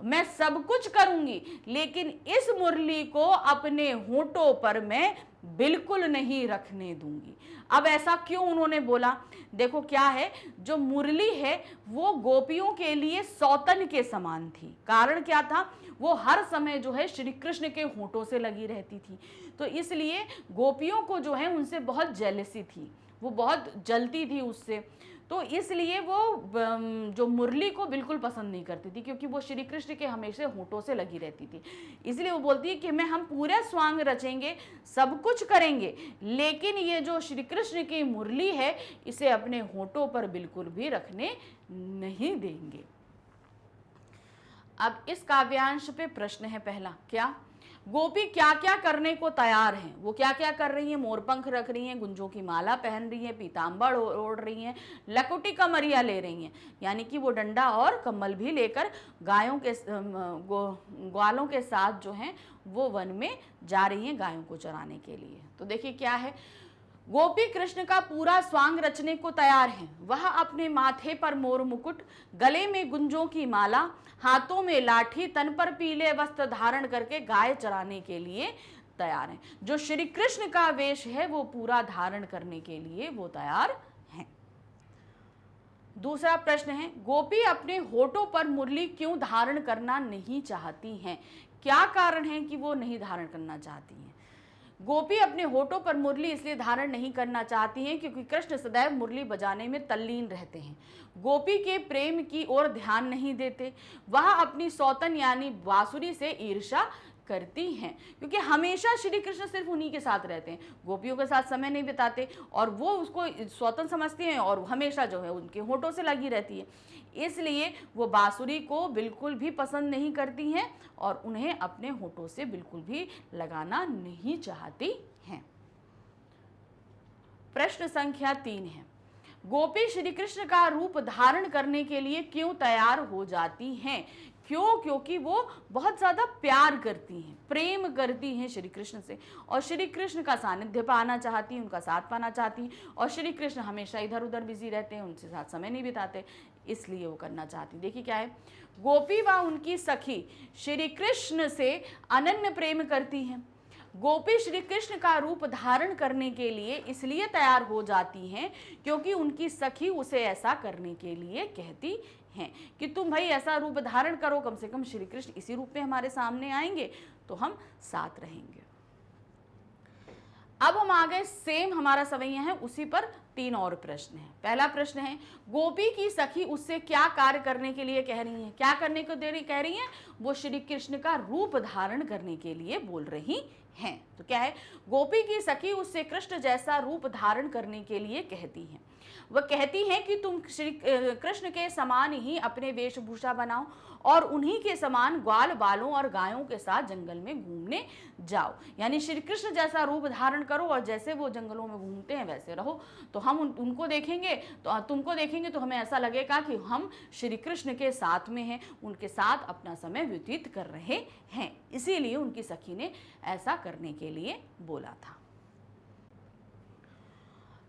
मैं सब कुछ करूंगी लेकिन इस मुरली को अपने होठों पर मैं बिल्कुल नहीं रखने दूंगी। अब ऐसा क्यों उन्होंने बोला? देखो क्या है, जो मुरली है वो गोपियों के लिए सौतन के समान थी। कारण क्या था? वो हर समय जो है श्री कृष्ण के होठों से लगी रहती थी, तो इसलिए गोपियों को जो है उनसे बहुत जेलसी थी, वो बहुत जलती थी उससे, तो इसलिए वो जो मुरली को बिल्कुल पसंद नहीं करती थी, क्योंकि वो श्री कृष्ण के हमेशा होठों से लगी रहती थी। इसलिए वो बोलती है कि हम पूरा स्वांग रचेंगे, सब कुछ करेंगे, लेकिन ये जो श्री कृष्ण की मुरली है इसे अपने होठों पर बिल्कुल भी रखने नहीं देंगे। अब इस काव्यांश पे प्रश्न है पहला, क्या गोपी क्या क्या करने को तैयार हैं? वो क्या क्या कर रही हैं? मोरपंख रख रही हैं, गुंजों की माला पहन रही हैं, पीताम्बर ओढ़ रही हैं, लकुटी कमरिया ले रही हैं, यानी कि वो डंडा और कम्बल भी लेकर गायों के ग्वालों के साथ जो हैं वो वन में जा रही हैं गायों को चराने के लिए। तो देखिए क्या है, गोपी कृष्ण का पूरा स्वांग रचने को तैयार हैं। वह अपने माथे पर मोर मुकुट, गले में गुंजों की माला, हाथों में लाठी, तन पर पीले वस्त्र धारण करके गाय चराने के लिए तैयार हैं। जो श्री कृष्ण का वेश है वो पूरा धारण करने के लिए वो तैयार हैं। दूसरा प्रश्न है, गोपी अपने होठों पर मुरली क्यों धारण करना नहीं चाहती हैं? क्या कारण है कि वो नहीं धारण करना चाहती हैं? गोपी अपने होठों पर मुरली इसलिए धारण नहीं करना चाहती हैं क्योंकि कृष्ण सदैव मुरली बजाने में तल्लीन रहते हैं, गोपी के प्रेम की ओर ध्यान नहीं देते। वह अपनी सौतन यानी बांसुरी से ईर्ष्या करती हैं, क्योंकि हमेशा श्री कृष्ण सिर्फ उन्हीं के साथ रहते हैं, गोपियों के साथ समय नहीं बिताते, और वो उसको सौतन समझती हैं और हमेशा जो है उनके होठों से लगी रहती है, इसलिए वो बांसुरी को बिल्कुल भी पसंद नहीं करती हैं और उन्हें अपने होठों से बिल्कुल भी लगाना नहीं चाहती हैं। प्रश्न संख्या 3 है, गोपी श्री कृष्ण का रूप धारण करने के लिए क्यों तैयार हो जाती हैं? क्यों? क्योंकि वो बहुत ज़्यादा प्यार करती हैं, प्रेम करती हैं श्री कृष्ण से, और श्री कृष्ण का सानिध्य पाना चाहती हैं, उनका साथ पाना चाहती हैं, और श्री कृष्ण हमेशा इधर उधर बिजी रहते हैं, उनके साथ समय नहीं बिताते, इसलिए वो करना चाहती हैं। देखिए क्या है, गोपी व उनकी सखी श्री कृष्ण से अनन्य प्रेम करती हैं। गोपी श्री कृष्ण का रूप धारण करने के लिए इसलिए तैयार हो जाती हैं क्योंकि उनकी सखी उसे ऐसा करने के लिए कहती हैं कि तुम भाई ऐसा रूप धारण करो, कम से कम श्री कृष्ण इसी रूप में हमारे सामने आएंगे तो हम साथ रहेंगे। अब हम आ गए, सेम हमारा सवैया है, उसी पर 3 और प्रश्न हैं। पहला प्रश्न है, गोपी की सखी उससे क्या कार्य करने के लिए कह रही हैं? क्या करने को कह रही हैं? वो श्री कृष्ण का रूप धारण करने के लिए बोल रही हैं। तो क्या है, गोपी की सखी उससे कृष्ण जैसा रूप धारण करने के लिए कहती हैं। वह कहती हैं कि तुम श्री कृष्ण के समान ही अपने वेशभूषा बनाओ और उन्हीं के समान ग्वाल बालों और गायों के साथ जंगल में घूमने जाओ, यानी श्री कृष्ण जैसा रूप धारण करो और जैसे वो जंगलों में घूमते हैं वैसे रहो, तो हम उनको देखेंगे, तो तुमको देखेंगे तो हमें ऐसा लगेगा कि हम श्री कृष्ण के साथ में हैं, उनके साथ अपना समय व्यतीत कर रहे हैं। इसीलिए उनकी सखी ने ऐसा करने के लिए बोला था।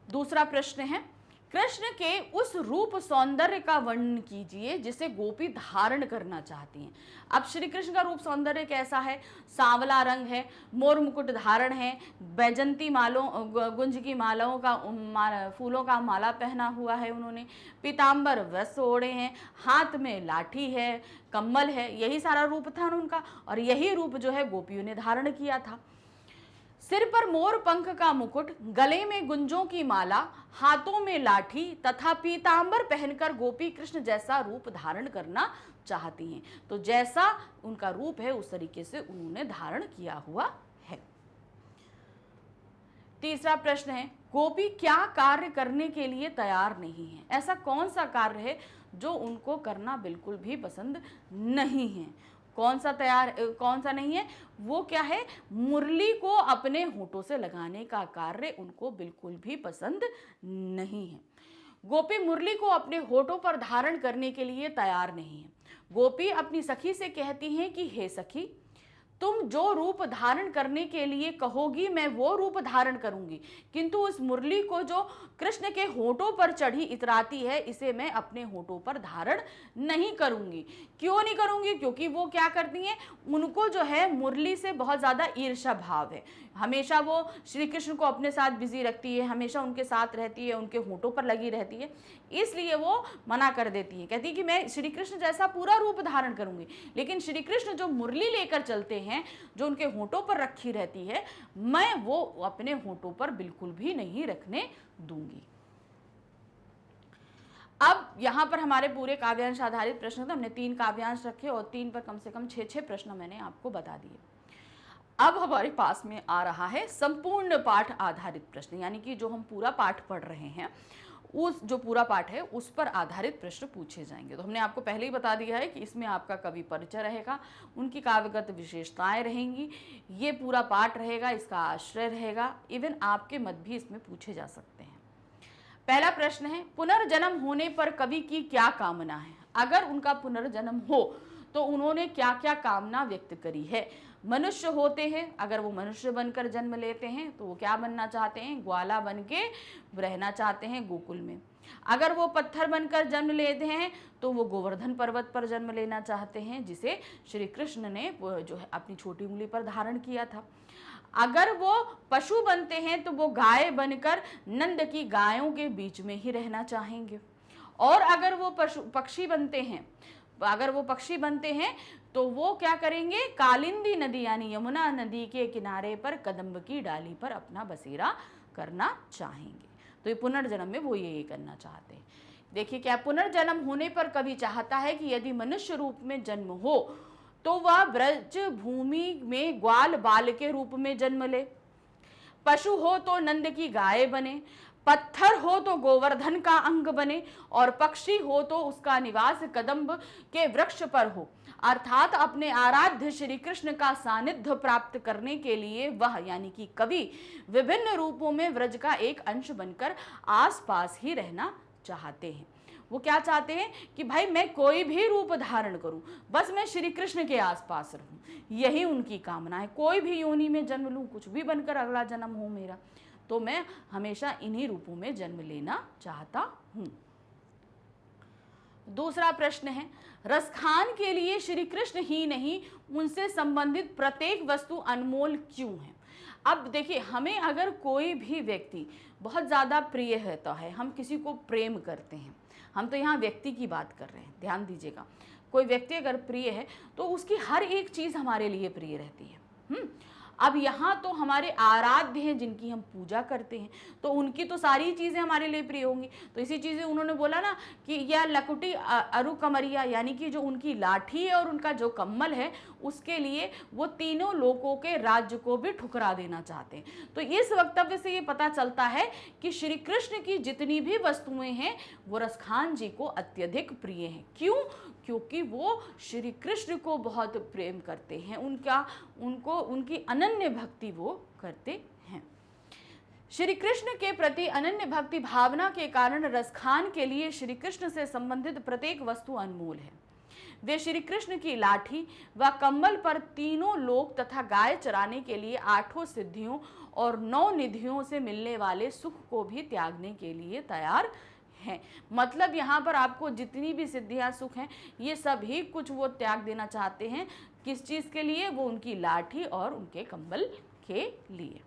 दूसरा प्रश्न है, कृष्ण के उस रूप सौंदर्य का वर्णन कीजिए जिसे गोपी धारण करना चाहती हैं। अब श्री कृष्ण का रूप सौंदर्य कैसा है? सांवला रंग है, मोर मुकुट धारण है, बैजंती मालों गुंज की मालाओं का फूलों का माला पहना हुआ है उन्होंने, पीताम्बर वस्त्र ओढ़े हैं, हाथ में लाठी है, कम्बल है, यही सारा रूप था उनका और यही रूप जो है गोपियों ने धारण किया था। सिर पर मोर पंख का मुकुट, गले में गुंजों की माला, हाथों में लाठी तथा पीतांबर पहनकर गोपी कृष्ण जैसा रूप धारण करना चाहती हैं। तो जैसा उनका रूप है उस तरीके से उन्होंने धारण किया हुआ है। तीसरा प्रश्न है, गोपी क्या कार्य करने के लिए तैयार नहीं है? ऐसा कौन सा कार्य है जो उनको करना बिल्कुल भी पसंद नहीं है? कौन सा नहीं है? वो क्या है? मुरली को अपने होठों से लगाने का कार्य उनको बिल्कुल भी पसंद नहीं है। गोपी मुरली को अपने होठों पर धारण करने के लिए तैयार नहीं है। गोपी अपनी सखी से कहती हैं कि हे सखी, तुम जो रूप धारण करने के लिए कहोगी मैं वो रूप धारण करूंगी, किंतु उस मुरली को जो कृष्ण के होठों पर चढ़ी इतराती है इसे मैं अपने होठों पर धारण नहीं करूंगी। क्यों नहीं करूंगी? क्योंकि वो क्या करती हैं, उनको जो है मुरली से बहुत ज़्यादा ईर्ष्या भाव है। हमेशा वो श्री कृष्ण को अपने साथ बिजी रखती है, हमेशा उनके साथ रहती है, उनके होठों पर लगी रहती है, इसलिए वो मना कर देती है। कहती है कि मैं श्री कृष्ण जैसा पूरा रूप धारण करूंगी, लेकिन श्री कृष्ण जो मुरली लेकर चलते हैं, जो उनके होठों पर रखी रहती है, मैं वो अपने होठों पर बिल्कुल भी नहीं रखने दूंगी। अब यहां पर हमारे पूरे काव्यांश आधारित प्रश्न थे, हमने 3 काव्यांश रखे और 3 पर कम से कम 6 प्रश्न मैंने आपको बता दिए। अब हमारे पास में आ रहा है संपूर्ण पाठ आधारित प्रश्न, यानी कि जो हम पूरा पाठ पढ़ रहे हैं उस जो पूरा पाठ है उस पर आधारित प्रश्न पूछे जाएंगे। तो हमने आपको पहले ही बता दिया है कि इसमें आपका कवि परिचय रहेगा, उनकी काव्यगत विशेषताएं रहेंगी, ये पूरा पाठ रहेगा, इसका आश्रय रहेगा, इवन आपके मत भी इसमें पूछे जा सकते हैं। पहला प्रश्न है, पुनर्जन्म होने पर कवि की क्या कामना है? अगर उनका पुनर्जन्म हो तो उन्होंने क्या क्या कामना व्यक्त करी है? मनुष्य होते हैं, अगर वो मनुष्य बनकर जन्म लेते हैं तो वो क्या बनना चाहते हैं? ग्वाला बन के रहना चाहते हैं गोकुल में। अगर वो पत्थर बनकर जन्म लेते हैं तो वो गोवर्धन पर्वत पर जन्म लेना चाहते हैं, जिसे श्री कृष्ण ने जो है अपनी छोटी उंगली पर धारण किया था। अगर वो पशु बनते हैं तो वो गाय बनकर नंद की गायों के बीच में ही रहना चाहेंगे। और अगर वो पक्षी बनते हैं तो वो क्या करेंगे? कालिंदी नदी यानी यमुना नदी के किनारे पर कदम्ब की डाली पर अपना बसेरा करना चाहेंगे। तो ये पुनर्जन्म में वो ये करना चाहते हैं। देखिए क्या, पुनर्जन्म होने पर कवि चाहता है कि यदि मनुष्य रूप में जन्म हो तो वह ब्रज भूमि में ग्वाल बाल के रूप में जन्म ले, पशु हो तो नंद की गाय बने, पत्थर हो तो गोवर्धन का अंग बने और पक्षी हो तो उसका निवास कदम्ब के वृक्ष पर हो। अर्थात अपने आराध्य श्री कृष्ण का सानिध्य प्राप्त करने के लिए वह यानी कि कवि विभिन्न रूपों में व्रज का एक अंश बनकर आसपास ही रहना चाहते हैं। वो क्या चाहते हैं कि भाई मैं कोई भी रूप धारण करूं, बस मैं श्री कृष्ण के आसपास रहूं, यही उनकी कामना है। कोई भी योनि में जन्म लूं, कुछ भी बनकर अगला जन्म हो मेरा, तो मैं हमेशा इन्हीं रूपों में जन्म लेना चाहता हूं। दूसरा प्रश्न है, रसखान के लिए श्री कृष्ण ही नहीं उनसे संबंधित प्रत्येक वस्तु अनमोल क्यों है? अब देखिए, हमें अगर कोई भी व्यक्ति बहुत ज़्यादा प्रिय रहता है, हम किसी को प्रेम करते हैं, हम तो यहाँ व्यक्ति की बात कर रहे हैं, ध्यान दीजिएगा, कोई व्यक्ति अगर प्रिय है तो उसकी हर एक चीज़ हमारे लिए प्रिय रहती है। अब यहाँ तो हमारे आराध्य हैं जिनकी हम पूजा करते हैं, तो उनकी तो सारी चीज़ें हमारे लिए प्रिय होंगी। तो इसी चीज़ें उन्होंने बोला ना कि यह लकुटी अरु कमरिया, यानी कि जो उनकी लाठी है और उनका जो कम्बल है, उसके लिए वो तीनों लोकों के राज्य को भी ठुकरा देना चाहते हैं। तो इस वक्तव्य से ये पता चलता है कि श्री कृष्ण की जितनी भी वस्तुएं हैं वो रसखान जी को अत्यधिक प्रिय हैं। क्यों? क्योंकि वो श्री कृष्ण को बहुत प्रेम करते हैं, उनकी अनन्य भक्ति वो करते हैं। श्री कृष्ण के प्रति अनन्य भक्ति भावना के कारण रसखान के लिए श्री कृष्ण से संबंधित प्रत्येक वस्तु अनमोल है। वे श्री कृष्ण की लाठी व कम्बल पर तीनों लोक तथा गाय चराने के लिए 8 सिद्धियों और 9 निधियों से मिलने वाले सुख को भी त्यागने के लिए तैयार हैं। मतलब यहाँ पर आपको जितनी भी सिद्धियां सुख हैं ये सभी कुछ वो त्याग देना चाहते हैं। किस चीज के लिए? वो उनकी लाठी और उनके कंबल के लिए।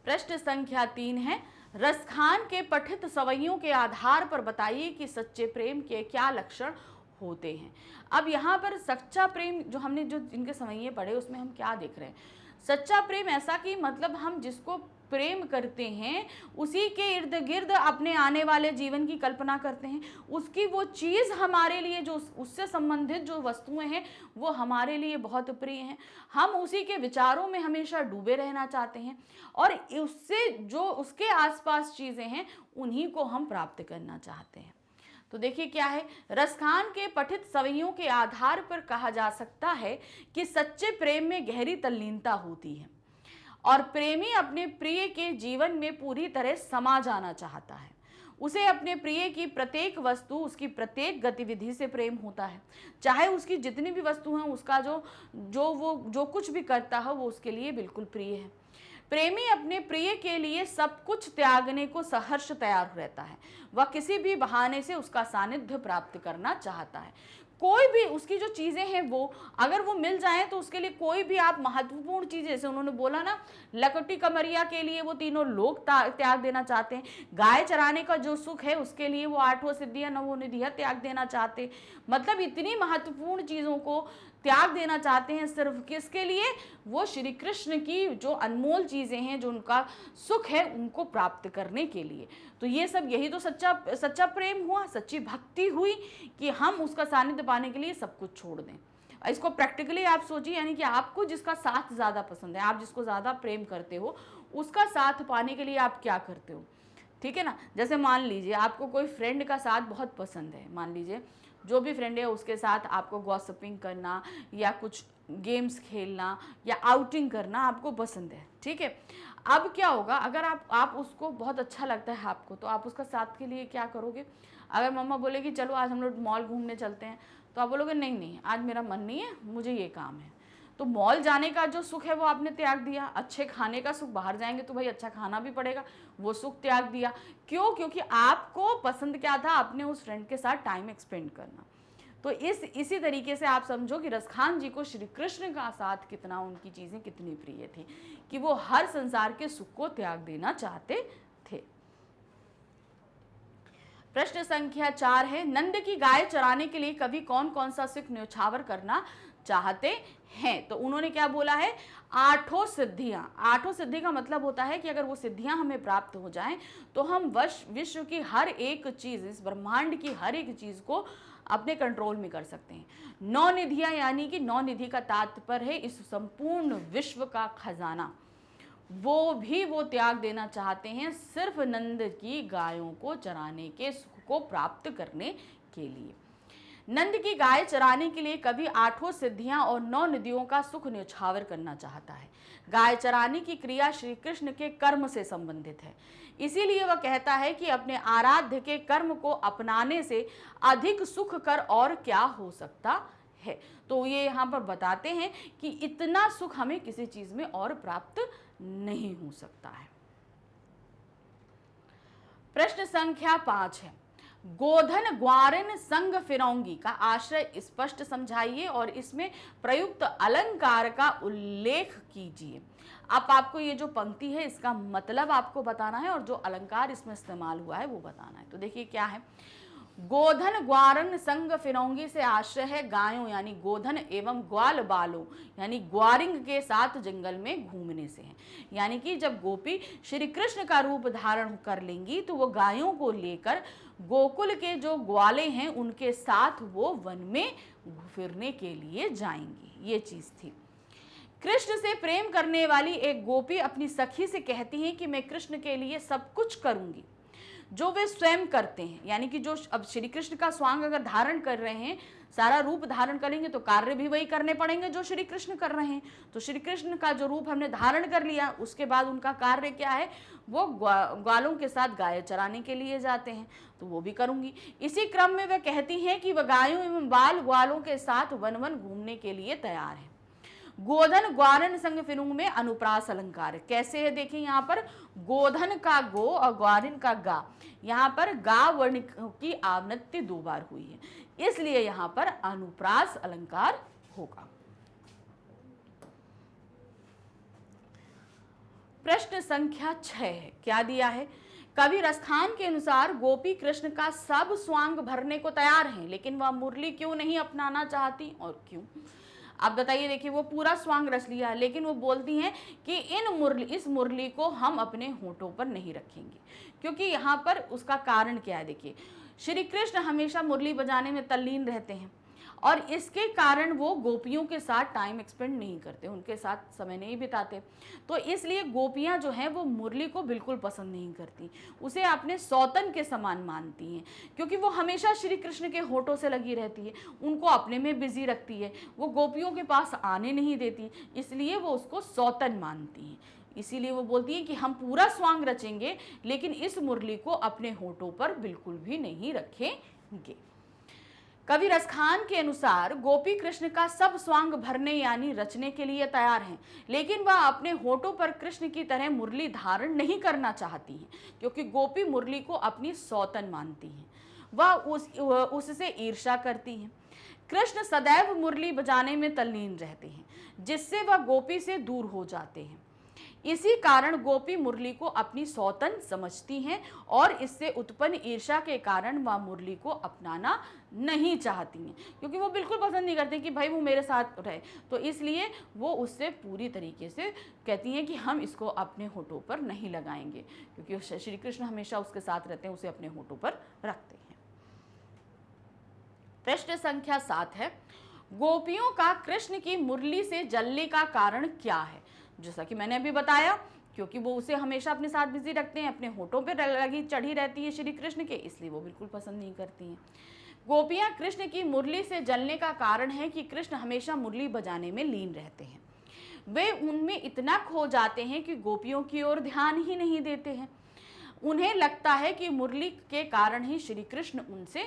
प्रश्न संख्या 3 है, रसखान के पठित सवैयों के आधार पर बताइए कि सच्चे प्रेम के क्या लक्षण होते हैं। अब यहाँ पर सच्चा प्रेम जो हमने जो इनके सवैये पढ़े उसमें हम क्या देख रहे हैं? सच्चा प्रेम ऐसा कि मतलब हम जिसको प्रेम करते हैं उसी के इर्द गिर्द अपने आने वाले जीवन की कल्पना करते हैं, उसकी वो चीज़ हमारे लिए जो उससे संबंधित जो वस्तुएं हैं वो हमारे लिए बहुत प्रिय हैं, हम उसी के विचारों में हमेशा डूबे रहना चाहते हैं और उससे जो उसके आसपास चीज़ें हैं उन्हीं को हम प्राप्त करना चाहते हैं। तो देखिए क्या है, रसखान के पठित सवैयों के आधार पर कहा जा सकता है कि सच्चे प्रेम में गहरी तल्लीनता होती है और प्रेमी अपने प्रिय के जीवन में पूरी तरह समा जाना चाहता है। उसे अपने प्रिय की प्रत्येक वस्तु, उसकी प्रत्येक गतिविधि से प्रेम होता है, चाहे उसकी जितनी भी वस्तु हैं उसका जो कुछ भी करता है वो उसके लिए बिल्कुल प्रिय है। प्रेमी अपने प्रिय के लिए सब कुछ त्यागने को सहर्ष तैयार रहता है, वह किसी भी बहाने से उसका सानिध्य प्राप्त करना चाहता है। कोई भी उसकी जो चीज़ें हैं वो अगर वो मिल जाएं तो उसके लिए कोई भी आप महत्वपूर्ण चीज़, जैसे उन्होंने बोला ना लकटी कमरिया के लिए वो तीनों लोग त्याग देना चाहते हैं, गाय चराने का जो सुख है उसके लिए वो 8 सिद्धियां 9 निधियां त्याग देना चाहते हैं। मतलब इतनी महत्वपूर्ण चीज़ों को त्याग देना चाहते हैं सिर्फ किसके लिए? वो श्री कृष्ण की जो अनमोल चीज़ें हैं, जो उनका सुख है, उनको प्राप्त करने के लिए। तो ये सब यही तो सच्चा प्रेम हुआ, सच्ची भक्ति हुई कि हम उसका सानिध्य पाने के लिए सब कुछ छोड़ दें। इसको प्रैक्टिकली आप सोचिए, यानी कि आपको जिसका साथ ज़्यादा पसंद है, आप जिसको ज़्यादा प्रेम करते हो, उसका साथ पाने के लिए आप क्या करते हो? ठीक है ना। जैसे मान लीजिए आपको कोई फ्रेंड का साथ बहुत पसंद है, मान लीजिए जो भी फ्रेंड है उसके साथ आपको गॉसिपिंग करना या कुछ गेम्स खेलना या आउटिंग करना आपको पसंद है, ठीक है। अब क्या होगा, अगर आप उसको बहुत अच्छा लगता है आपको, तो आप उसका साथ के लिए क्या करोगे? अगर मम्मा बोलेगी चलो आज हम लोग मॉल घूमने चलते हैं, तो आप बोलोगे नहीं नहीं आज मेरा मन नहीं है, मुझे ये काम है। तो मॉल जाने का जो सुख है वो आपने त्याग दिया। अच्छे खाने का सुख, बाहर जाएंगे तो भाई अच्छा खाना भी पड़ेगा, वो सुख त्याग दिया। क्यों? क्योंकि आपको पसंद क्या था? अपने उस फ्रेंड के साथ टाइम एक्सपेंड करना। तो इसी तरीके से आप समझो कि रसखान जी को श्री कृष्ण का साथ कितना, उनकी चीज़ें कितनी प्रिय थी कि वो हर संसार के सुख को त्याग देना चाहते थे। प्रश्न संख्या 4 है, नंद की गाय चराने के लिए कवि कौन कौन सा सुख न्योछावर करना चाहते हैं? तो उन्होंने क्या बोला है? 8 सिद्धियां। 8 सिद्धि का मतलब होता है कि अगर वो सिद्धियां हमें प्राप्त हो जाएं तो हम विश्व की हर एक चीज, इस ब्रह्मांड की हर एक चीज को अपने कंट्रोल में कर सकते हैं। 9 निधियां, यानी कि 9 निधि का तात्पर्य है इस संपूर्ण विश्व का खजाना, वो भी वो त्याग देना चाहते हैं सिर्फ नंद की गायों को चराने के सुख को प्राप्त करने के लिए। नंद की गाय चराने के लिए कभी 8 सिद्धियां और 9 निधियों का सुख न्योछावर करना चाहता है। गाय चराने की क्रिया श्री कृष्ण के कर्म से संबंधित है, इसीलिए वह कहता है कि अपने आराध्य के कर्म को अपनाने से अधिक सुख कर और क्या हो सकता है। तो ये यहाँ पर बताते हैं कि इतना सुख हमें किसी चीज में और प्राप्त नहीं हो सकता है। प्रश्न संख्या 5 है, गोधन ग्वारिन संग फिरौंगी का आश्रय स्पष्ट समझाइए और इसमें प्रयुक्त अलंकार का उल्लेख कीजिए। अब आपको ये जो पंक्ति है इसका मतलब आपको बताना है और जो अलंकार इसमें इस्तेमाल हुआ है वो बताना है। तो देखिए क्या है, गोधन ग्वारन संग फिरौंगी से आश्रय है गायों यानी गोधन एवं ग्वाल बालों यानी ग्वारिंग के साथ जंगल में घूमने से है। यानी कि जब गोपी श्री कृष्ण का रूप धारण कर लेंगी तो वो गायों को लेकर गोकुल के जो ग्वाले हैं उनके साथ वो वन में फिरने के लिए जाएंगी। ये चीज थी। कृष्ण से प्रेम करने वाली एक गोपी अपनी सखी से कहती है कि मैं कृष्ण के लिए सब कुछ करूंगी जो वे स्वयं करते हैं। यानी कि जो अब श्री कृष्ण का स्वांग अगर धारण कर रहे हैं, सारा रूप धारण करेंगे तो कार्य भी वही करने पड़ेंगे जो श्री कृष्ण कर रहे हैं। तो श्री कृष्ण का जो रूप हमने धारण कर लिया, उसके बाद उनका कार्य क्या है, वो ग्वालों के साथ गाय चराने के लिए जाते हैं, तो वो भी करूंगी। इसी क्रम में वह कहती हैं कि वह गायों एवं बाल ग्वालों के साथ वन वन घूमने के लिए तैयार है। गोधन ग्वारन संग फिनुंग में अनुप्रास अलंकार है। कैसे है देखिए, यहाँ पर गोधन का गो और ग्वारिन का गा, यहाँ पर गा वर्ण की आवृत्ति 2 बार हुई है, इसलिए यहाँ पर अनुप्रास अलंकार होगा। प्रश्न संख्या 6 है, क्या दिया है? कवि रसखान के अनुसार गोपी कृष्ण का सब स्वांग भरने को तैयार हैं, लेकिन वह मुरली क्यों नहीं अपनाना चाहती और क्यों? आप बताइए। देखिए, वो पूरा स्वांग रच लिया है, लेकिन वो बोलती हैं कि इस मुरली को हम अपने होठों पर नहीं रखेंगे, क्योंकि यहाँ पर उसका कारण क्या है? देखिए, श्री कृष्ण हमेशा मुरली बजाने में तल्लीन रहते हैं और इसके कारण वो गोपियों के साथ टाइम एक्सपेंड नहीं करते, उनके साथ समय नहीं बिताते। तो इसलिए गोपियां जो हैं वो मुरली को बिल्कुल पसंद नहीं करती, उसे अपने सौतन के समान मानती हैं, क्योंकि वो हमेशा श्री कृष्ण के होठों से लगी रहती है, उनको अपने में बिजी रखती है, वो गोपियों के पास आने नहीं देती, इसलिए वो उसको सौतन मानती हैं। इसीलिए वो बोलती है कि हम पूरा स्वांग रचेंगे, लेकिन इस मुरली को अपने होठों पर बिल्कुल भी नहीं रखेंगे। कवि रसखान के अनुसार गोपी कृष्ण का सब स्वांग भरने यानी रचने के लिए तैयार हैं, लेकिन वह अपने होठों पर कृष्ण की तरह मुरली धारण नहीं करना चाहती हैं, क्योंकि गोपी मुरली को अपनी सौतन मानती हैं, वह उससे ईर्ष्या करती हैं। कृष्ण सदैव मुरली बजाने में तल्लीन रहते हैं, जिससे वह गोपी से दूर हो जाते हैं। इसी कारण गोपी मुरली को अपनी सौतन समझती हैं और इससे उत्पन्न ईर्ष्या के कारण वह मुरली को अपनाना नहीं चाहती हैं, क्योंकि वो बिल्कुल पसंद नहीं करती कि भाई वो मेरे साथ रहे, तो इसलिए वो उससे पूरी तरीके से कहती हैं कि हम इसको अपने होठों पर नहीं लगाएंगे, क्योंकि श्री कृष्ण हमेशा उसके साथ रहते हैं, उसे अपने होठों पर रखते हैं। प्रश्न संख्या 7 है, गोपियों का कृष्ण की मुरली से जलने का कारण क्या है? जैसा कि मैंने अभी बताया, क्योंकि वो उसे हमेशा अपने साथ बिजी रखते हैं, अपने होठों पे लगी चढ़ी रहती है श्री कृष्ण के, इसलिए वो बिल्कुल पसंद नहीं करती हैं। गोपियां कृष्ण की मुरली से जलने का कारण है कि कृष्ण हमेशा मुरली बजाने में लीन रहते हैं, वे उनमें इतना खो जाते हैं कि गोपियों की ओर ध्यान ही नहीं देते हैं। उन्हें लगता है कि मुरली के कारण ही श्री कृष्ण उनसे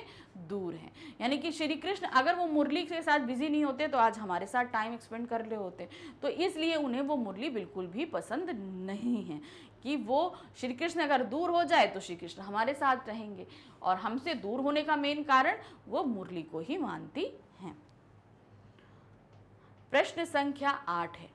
दूर हैं, यानी कि श्री कृष्ण अगर वो मुरली के साथ बिजी नहीं होते तो आज हमारे साथ टाइम एक्सपेंड कर रहे होते, तो इसलिए उन्हें वो मुरली बिल्कुल भी पसंद नहीं है कि वो श्री कृष्ण अगर दूर हो जाए तो श्री कृष्ण हमारे साथ रहेंगे, और हमसे दूर होने का मेन कारण वो मुरली को ही मानती हैं। प्रश्न संख्या 8 है,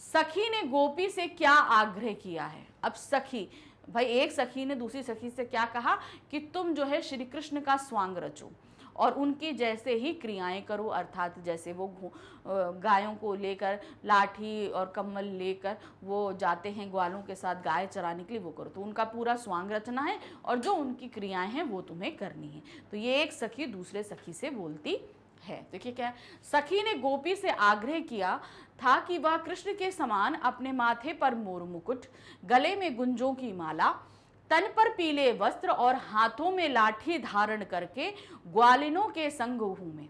सखी ने गोपी से क्या आग्रह किया है? अब सखी, भाई एक सखी ने दूसरी सखी से क्या कहा कि तुम जो है श्री कृष्ण का स्वांग रचो और उनकी जैसे ही क्रियाएं करो, अर्थात जैसे वो गायों को लेकर लाठी और कम्बल लेकर वो जाते हैं ग्वालों के साथ गाय चराने के लिए, वो करो, तो उनका पूरा स्वांग रचना है और जो उनकी क्रियाएं हैं वो तुम्हें करनी है। तो ये एक सखी दूसरे सखी से बोलती है। देखिए क्या है, सखी ने गोपी से आग्रह किया था कि वह कृष्ण के समान अपने माथे पर मोर मुकुट, गले में गुंजों की माला, तन पर पीले वस्त्र और हाथों में लाठी धारण करके ग्वालिनों के संग घूमे।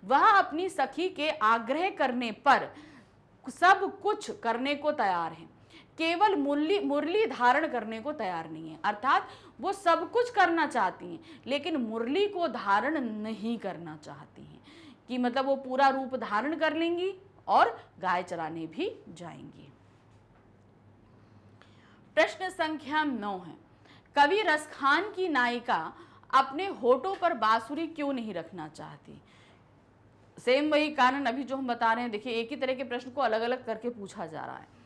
वह अपनी सखी के आग्रह करने पर सब कुछ करने को तैयार है, केवल मुरली धारण करने को तैयार नहीं है, अर्थात वो सब कुछ करना चाहती हैं लेकिन मुरली को धारण नहीं करना चाहती हैं, कि मतलब वो पूरा रूप धारण कर लेंगी और गाय चराने भी जाएंगी। प्रश्न संख्या 9 है, कवि रसखान की नायिका अपने होठों पर बांसुरी क्यों नहीं रखना चाहती? सेम वही कारण अभी जो हम बता रहे हैं। देखिए, एक ही तरह के प्रश्न को अलग अलग करके पूछा जा रहा है।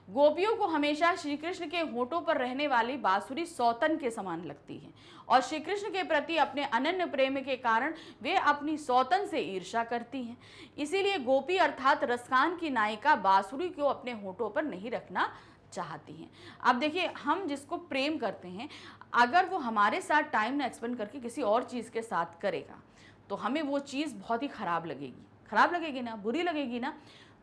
गोपियों को हमेशा श्री कृष्ण के होठों पर रहने वाली बांसुरी सौतन के समान लगती है और श्री कृष्ण के प्रति अपने अनन्य प्रेम के कारण वे अपनी सौतन से ईर्ष्या करती हैं। इसीलिए गोपी अर्थात रसखान की नायिका बांसुरी को अपने होठों पर नहीं रखना चाहती हैं। अब देखिए, हम जिसको प्रेम करते हैं, अगर वो हमारे साथ टाइम ना एक्सपेंड करके किसी और चीज़ के साथ करेगा तो हमें वो चीज़ बहुत ही खराब लगेगी ना, बुरी लगेगी ना।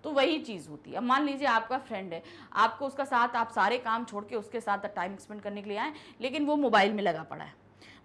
तो वही चीज़ होती है। अब मान लीजिए आपका फ्रेंड है, आपको उसका साथ, आप सारे काम छोड़ के उसके साथ टाइम एक्सपेंड करने के लिए आए, लेकिन वो मोबाइल में लगा पड़ा है,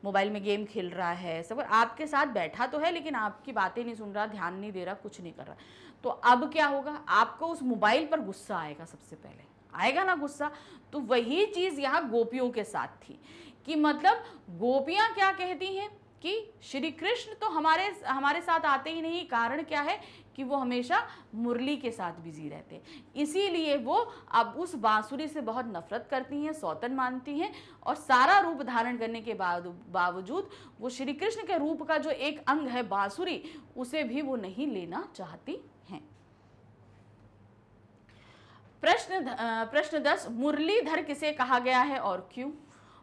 मोबाइल में गेम खेल रहा है, सब आपके साथ बैठा तो है लेकिन आपकी बातें नहीं सुन रहा, ध्यान नहीं दे रहा, कुछ नहीं कर रहा। तो अब क्या होगा, आपको उस मोबाइल पर गुस्सा आएगा, सबसे पहले आएगा ना गुस्सा। तो वही चीज़ यहाँ गोपियों के साथ थी कि मतलब गोपियाँ क्या कहती हैं कि श्री कृष्ण तो हमारे हमारे साथ आते ही नहीं। कारण क्या है कि वो हमेशा मुरली के साथ बिजी रहते हैं, इसीलिए वो अब उस बांसुरी से बहुत नफरत करती हैं, सौतन मानती हैं, और सारा रूप धारण करने के बावजूद वो श्री कृष्ण के रूप का जो एक अंग है बांसुरी, उसे भी वो नहीं लेना चाहती हैं। प्रश्न 10, मुरलीधर किसे कहा गया है और क्यों?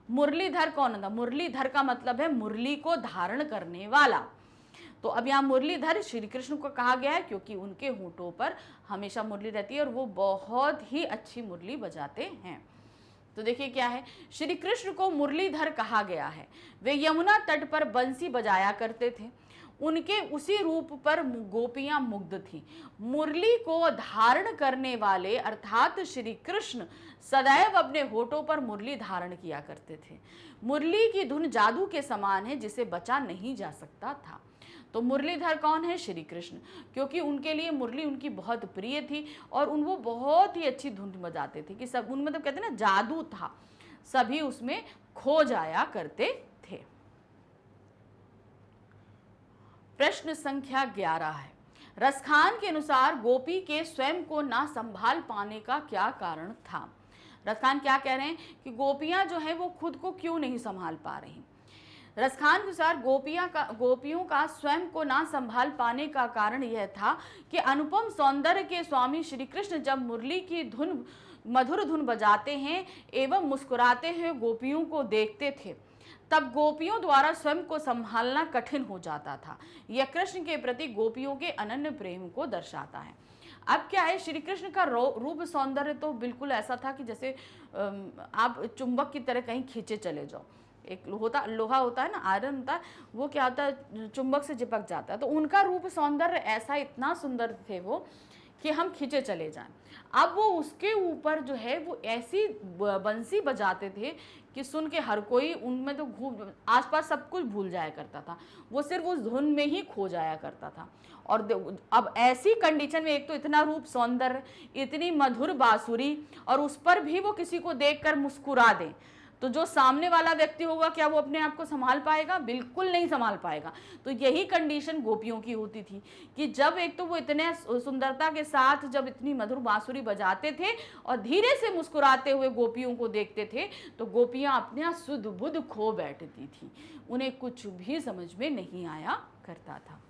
मुरलीधर कौन था? मुरलीधर का मतलब है मुरली को धारण करने वाला। तो अब यहाँ मुरलीधर श्री कृष्ण को कहा गया है क्योंकि उनके होठों पर हमेशा मुरली रहती है और वो बहुत ही अच्छी मुरली बजाते हैं। तो देखिए क्या है, श्री कृष्ण को मुरलीधर कहा गया है। वे यमुना तट पर बंसी बजाया करते थे। उनके उसी रूप पर गोपियां मुग्ध थीं। मुरली को धारण करने वाले अर्थात श्री कृष्ण सदैव अपने होठों पर मुरली धारण किया करते थे। मुरली की धुन जादू के समान है जिसे बचा नहीं जा सकता था। तो मुरलीधर कौन है? श्री कृष्ण, क्योंकि उनके लिए मुरली उनकी बहुत प्रिय थी और वो बहुत ही अच्छी धुन बजाते थे कि सब उन मतलब कहते हैं ना जादू था, सभी उसमें खो जाया करते थे। प्रश्न संख्या 11 है, रसखान के अनुसार गोपी के स्वयं को ना संभाल पाने का क्या कारण था? रसखान क्या कह रहे हैं कि गोपियां जो है वो खुद को क्यों नहीं संभाल पा रही। रसखान के अनुसार गोपियों का स्वयं को ना संभाल पाने का कारण यह था कि अनुपम सौंदर्य के स्वामी श्री कृष्ण जब मुरली की धुन मधुर धुन बजाते हैं एवं मुस्कुराते हुए गोपियों को देखते थे, तब गोपियों द्वारा स्वयं को संभालना कठिन हो जाता था। यह कृष्ण के प्रति गोपियों के अनन्य प्रेम को दर्शाता है। अब क्या है, श्री कृष्ण का रूप सौंदर्य तो बिल्कुल ऐसा था कि जैसे आप चुंबक की तरह कहीं खींचे चले जाओ। एक लोहा होता है ना, आयरन होता है, वो क्या होता है चुंबक से चिपक जाता है। तो उनका रूप सौंदर्य ऐसा इतना सुंदर थे वो कि हम खींचे चले जाएं। अब वो उसके ऊपर जो है वो ऐसी बंसी बजाते थे कि सुन के हर कोई उनमें तो आसपास सब कुछ भूल जाया करता था, वो सिर्फ उस धुन में ही खो जाया करता था। और अब ऐसी कंडीशन में एक तो इतना रूप सौंदर्य, इतनी मधुर बांसुरी, और उस पर भी वो किसी को देखकर मुस्कुरा दे, तो जो सामने वाला व्यक्ति होगा क्या वो अपने आप को संभाल पाएगा? बिल्कुल नहीं संभाल पाएगा। तो यही कंडीशन गोपियों की होती थी कि जब एक तो वो इतने सुंदरता के साथ जब इतनी मधुर बांसुरी बजाते थे और धीरे से मुस्कुराते हुए गोपियों को देखते थे, तो गोपियां अपना सुध बुध खो बैठती थी, उन्हें कुछ भी समझ में नहीं आया करता था।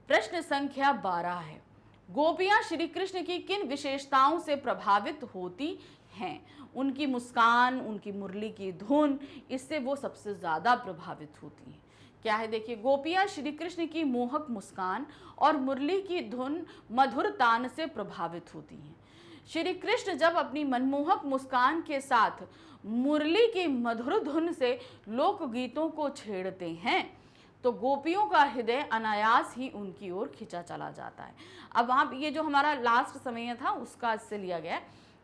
प्रश्न संख्या 12 है, गोपियां श्री कृष्ण की किन विशेषताओं से प्रभावित होती हैं? उनकी मुस्कान, उनकी मुरली की धुन, इससे वो सबसे ज़्यादा प्रभावित होती हैं। क्या है, देखिए, गोपियां श्री कृष्ण की मोहक मुस्कान और मुरली की धुन मधुर तान से प्रभावित होती हैं। श्री कृष्ण जब अपनी मनमोहक मुस्कान के साथ मुरली की मधुर धुन से लोकगीतों को छेड़ते हैं तो गोपियों का हृदय अनायास ही उनकी ओर खिंचा चला जाता है। अब वहाँ ये जो हमारा लास्ट समय था उसका इससे लिया गया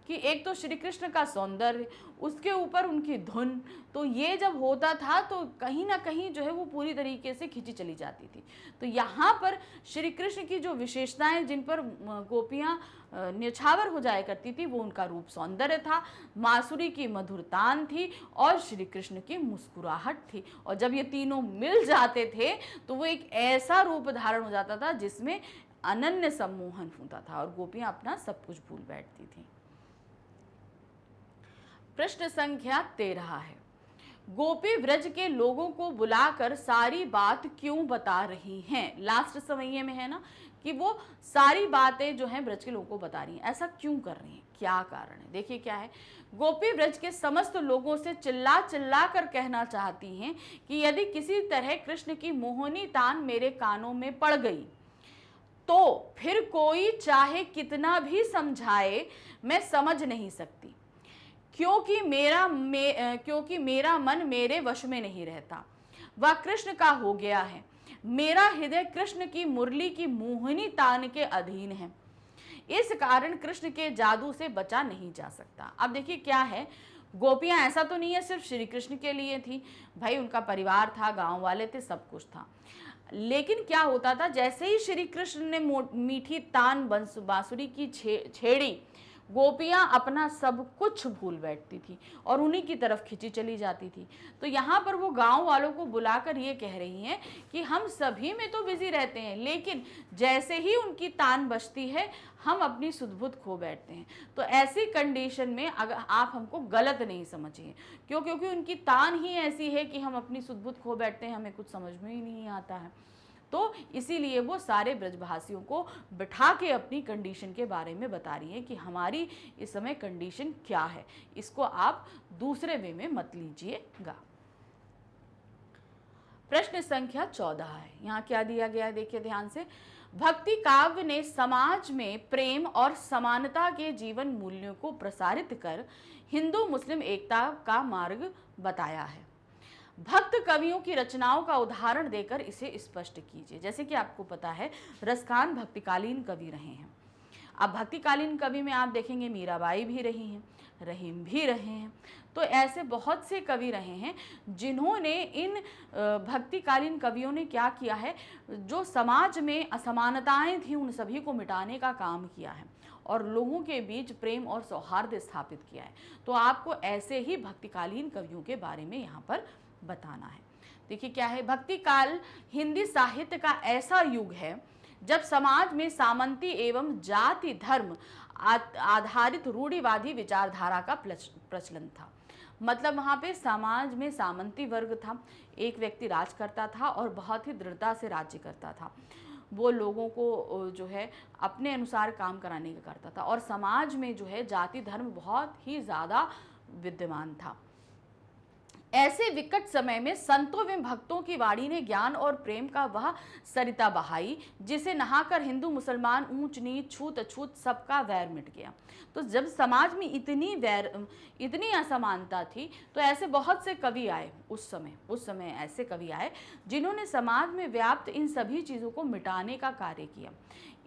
कि एक तो श्री कृष्ण का सौंदर्य, उसके ऊपर उनकी धुन, तो ये जब होता था तो कहीं ना कहीं जो है वो पूरी तरीके से खिंची चली जाती थी। तो यहाँ पर श्री कृष्ण की जो विशेषताएं जिन पर गोपियाँ न्यौछावर हो जाया करती थी वो उनका रूप सौंदर्य था, बांसुरी की मधुरतान थी और श्री कृष्ण की मुस्कुराहट थी। और जब ये तीनों मिल जाते थे तो वो एक ऐसा रूप धारण हो जाता था जिसमें अनन्य सम्मोहन होता था और गोपियाँ अपना सब कुछ भूल बैठती थी। प्रश्न संख्या 13 है, गोपी व्रज के लोगों को बुलाकर सारी बात क्यों बता रही हैं? लास्ट समय में है ना कि वो सारी बातें जो हैं ब्रज के लोगों को बता रही हैं, ऐसा क्यों कर रही हैं, क्या कारण है? देखिए क्या है, गोपी व्रज के समस्त लोगों से चिल्ला चिल्ला कर कहना चाहती हैं कि यदि किसी तरह कृष्ण की मोहनी तान मेरे कानों में पड़ गई तो फिर कोई चाहे कितना भी समझाए मैं समझ नहीं सकती, क्योंकि मेरा मन मेरे वश में नहीं रहता, वह कृष्ण का हो गया है। मेरा हृदय कृष्ण की मुरली की मोहनी तान के अधीन है, इस कारण कृष्ण के जादू से बचा नहीं जा सकता। अब देखिए क्या है, गोपियां ऐसा तो नहीं है सिर्फ श्री कृष्ण के लिए थी, भाई उनका परिवार था, गांव वाले थे, सब कुछ था। लेकिन क्या होता था, जैसे ही श्री कृष्ण ने मीठी तान बांसुरी की छेड़ी, गोपियां अपना सब कुछ भूल बैठती थी और उन्हीं की तरफ खिंची चली जाती थी। तो यहाँ पर वो गांव वालों को बुलाकर ये कह रही हैं कि हम सभी में तो बिजी रहते हैं, लेकिन जैसे ही उनकी तान बजती है हम अपनी सुध-बुध खो बैठते हैं। तो ऐसी कंडीशन में अगर आप हमको गलत नहीं समझिए, क्योंकि उनकी तान ही ऐसी है कि हम अपनी सुध-बुध खो बैठते हैं, हमें कुछ समझ में ही नहीं आता है। तो इसीलिए वो सारे ब्रजभाषियों को बिठा के अपनी कंडीशन के बारे में बता रही हैं कि हमारी इस समय कंडीशन क्या है, इसको आप दूसरे वे में मत लीजिएगा। प्रश्न संख्या 14 है। यहाँ क्या दिया गया है, देखिए ध्यान से। भक्ति काव्य ने समाज में प्रेम और समानता के जीवन मूल्यों को प्रसारित कर हिंदू मुस्लिम एकता का मार्ग बताया है। भक्त कवियों की रचनाओं का उदाहरण देकर इसे स्पष्ट कीजिए। जैसे कि आपको पता है रसखान भक्तिकालीन कवि रहे हैं। अब भक्तिकालीन कवि में आप देखेंगे मीराबाई भी रही हैं, रहीम भी रहे हैं। तो ऐसे बहुत से कवि रहे हैं जिन्होंने इन भक्तिकालीन कवियों ने क्या किया है, जो समाज में असमानताएं थी उन सभी को मिटाने का काम किया है और लोगों के बीच प्रेम और सौहार्द स्थापित किया है। तो आपको ऐसे ही भक्तिकालीन कवियों के बारे में यहाँ पर बताना है। देखिए क्या है, भक्ति काल हिंदी साहित्य का ऐसा युग है जब समाज में सामंती एवं जाति धर्म आधारित रूढ़िवादी विचारधारा का प्रचलन था। मतलब वहाँ पे समाज में सामंती वर्ग था, एक व्यक्ति राज करता था और बहुत ही दृढ़ता से राज्य करता था। वो लोगों को जो है अपने अनुसार काम कराने का करता था और समाज में जो है जाति धर्म बहुत ही ज़्यादा विद्यमान था। ऐसे विकट समय में संतों एवं भक्तों की वाणी ने ज्ञान और प्रेम का वह सरिता बहाई जिसे नहाकर हिंदू मुसलमान ऊंच नीच छूत अछूत सबका वैर मिट गया। तो जब समाज में इतनी असमानता थी तो ऐसे बहुत से कवि आए उस समय ऐसे कवि आए जिन्होंने समाज में व्याप्त इन सभी चीज़ों को मिटाने का कार्य किया।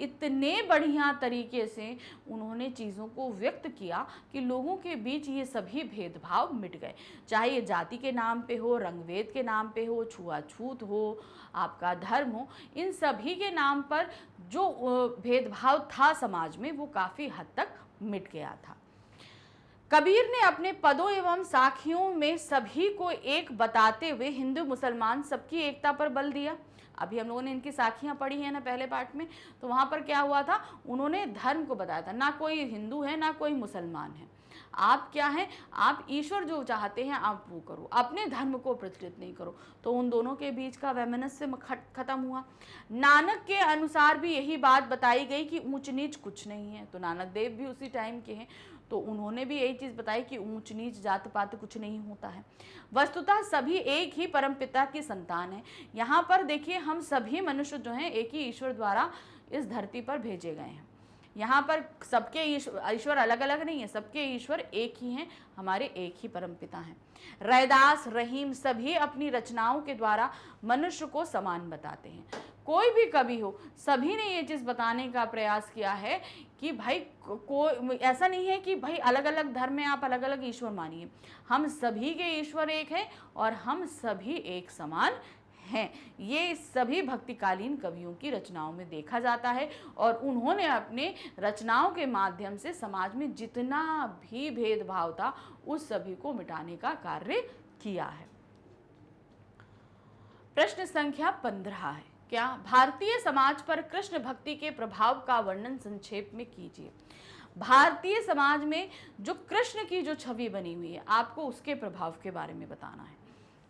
इतने बढ़िया तरीके से उन्होंने चीज़ों को व्यक्त किया कि लोगों के बीच ये सभी भेदभाव मिट गए, चाहे ये जाति के नाम पे हो, रंगभेद के नाम पे हो, छुआछूत हो, आपका धर्म हो, इन सभी के नाम पर जो भेदभाव था समाज में वो काफ़ी हद तक मिट गया था। कबीर ने अपने पदों एवं साखियों में सभी को एक बताते हुए हिंदू मुसलमान सबकी एकता पर बल दिया। अभी हम लोगों ने इनकी साखियां पढ़ी हैं ना पहले पार्ट में, तो वहां पर क्या हुआ था, उन्होंने धर्म को बताया था, ना कोई हिंदू है ना कोई मुसलमान है, आप क्या हैं, आप ईश्वर जो चाहते हैं आप वो करो, अपने धर्म को प्रचलित नहीं करो। तो उन दोनों के बीच का वैमनस्य खत्म हुआ। नानक के अनुसार भी यही बात बताई गई कि ऊंच नीच कुछ नहीं है। तो नानक देव भी उसी टाइम के हैं, तो उन्होंने भी यही चीज़ बताई कि ऊंच नीच जात पात कुछ नहीं होता है। वस्तुतः सभी एक ही परमपिता की संतान है। यहाँ पर देखिए हम सभी मनुष्य जो हैं एक ही ईश्वर द्वारा इस धरती पर भेजे गए हैं। यहाँ पर सबके ईश्वर अलग अलग नहीं है, सबके ईश्वर एक ही हैं, हमारे एक ही परमपिता हैं। रैदास रहीम सभी अपनी रचनाओं के द्वारा मनुष्य को समान बताते हैं। कोई भी कवि हो, सभी ने ये चीज़ बताने का प्रयास किया है कि भाई कोई ऐसा नहीं है कि भाई अलग अलग धर्म में आप अलग अलग ईश्वर मानिए, हम सभी के ईश्वर एक हैं और हम सभी एक समान हैं। ये सभी भक्तिकालीन कवियों की रचनाओं में देखा जाता है और उन्होंने अपने रचनाओं के माध्यम से समाज में जितना भी भेदभाव था उस सभी को मिटाने का कार्य किया है। प्रश्न संख्या 15 है। क्या भारतीय समाज पर कृष्ण भक्ति के प्रभाव का वर्णन संक्षेप में कीजिए। भारतीय समाज में जो कृष्ण की जो छवि बनी हुई है आपको उसके प्रभाव के बारे में बताना है।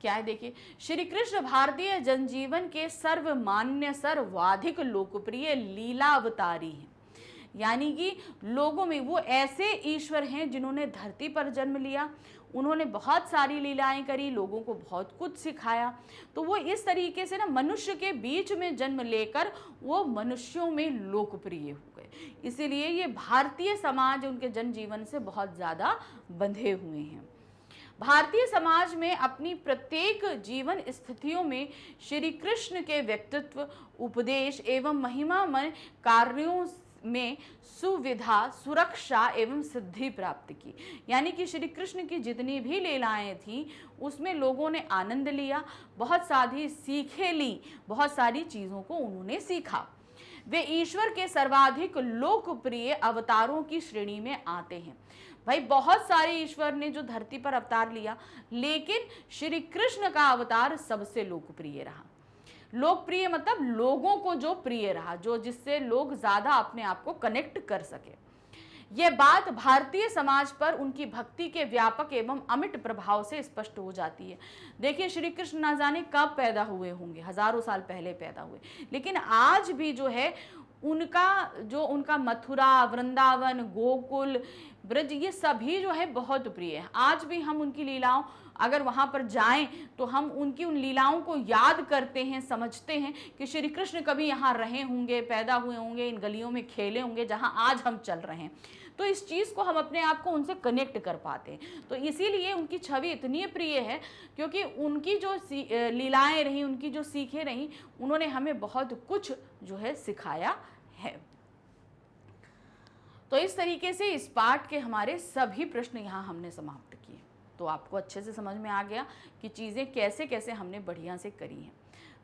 क्या है, देखिए श्री कृष्ण भारतीय जनजीवन के सर्वमान्य सर्वाधिक लोकप्रिय लीला अवतारी हैं। यानी कि लोगों में वो ऐसे ईश्वर हैं जिन्होंने धरती पर जन्म लिया, उन्होंने बहुत सारी लीलाएं करी, लोगों को बहुत कुछ सिखाया। तो वो इस तरीके से ना मनुष्य के बीच में जन्म लेकर वो मनुष्यों में लोकप्रिय हो गए। इसीलिए ये भारतीय समाज उनके जनजीवन से बहुत ज़्यादा बंधे हुए हैं। भारतीय समाज में अपनी प्रत्येक जीवन स्थितियों में श्री कृष्ण के व्यक्तित्व, उपदेश एवं महिमामय कार्यों में सुविधा, सुरक्षा एवं सिद्धि प्राप्त की। यानी कि श्री कृष्ण की जितनी भी लीलाएं थी उसमें लोगों ने आनंद लिया, बहुत सारी सीखें ली, बहुत सारी चीज़ों को उन्होंने सीखा। वे ईश्वर के सर्वाधिक लोकप्रिय अवतारों की श्रेणी में आते हैं। भाई बहुत सारे ईश्वर ने जो धरती पर अवतार लिया, लेकिन श्री कृष्ण का अवतार सबसे लोकप्रिय रहा। लोकप्रिय मतलब लोगों को जो प्रिय रहा, जो जिससे लोग ज्यादा अपने आप को कनेक्ट कर सके। यह बात भारतीय समाज पर उनकी भक्ति के व्यापक एवं अमिट प्रभाव से स्पष्ट हो जाती है। देखिए श्री कृष्ण ना जाने कब पैदा हुए होंगे, हजारों साल पहले पैदा हुए, लेकिन आज भी जो है उनका मथुरा, वृंदावन, गोकुल, ब्रज, ये सभी जो है बहुत प्रिय है। आज भी हम उनकी लीलाओं, अगर वहां पर जाएं तो हम उनकी उन लीलाओं को याद करते हैं, समझते हैं कि श्री कृष्ण कभी यहाँ रहे होंगे, पैदा हुए होंगे, इन गलियों में खेले होंगे जहां आज हम चल रहे हैं। तो इस चीज़ को हम अपने आप को उनसे कनेक्ट कर पाते हैं। तो इसीलिए उनकी छवि इतनी प्रिय है, क्योंकि उनकी जो लीलाएं रही, उनकी जो सीखें रही, उन्होंने हमें बहुत कुछ जो है सिखाया है। तो इस तरीके से इस पाठ के हमारे सभी प्रश्न यहाँ हमने समाप्त किए। तो आपको अच्छे से समझ में आ गया कि चीज़ें कैसे कैसे हमने बढ़िया से करी हैं।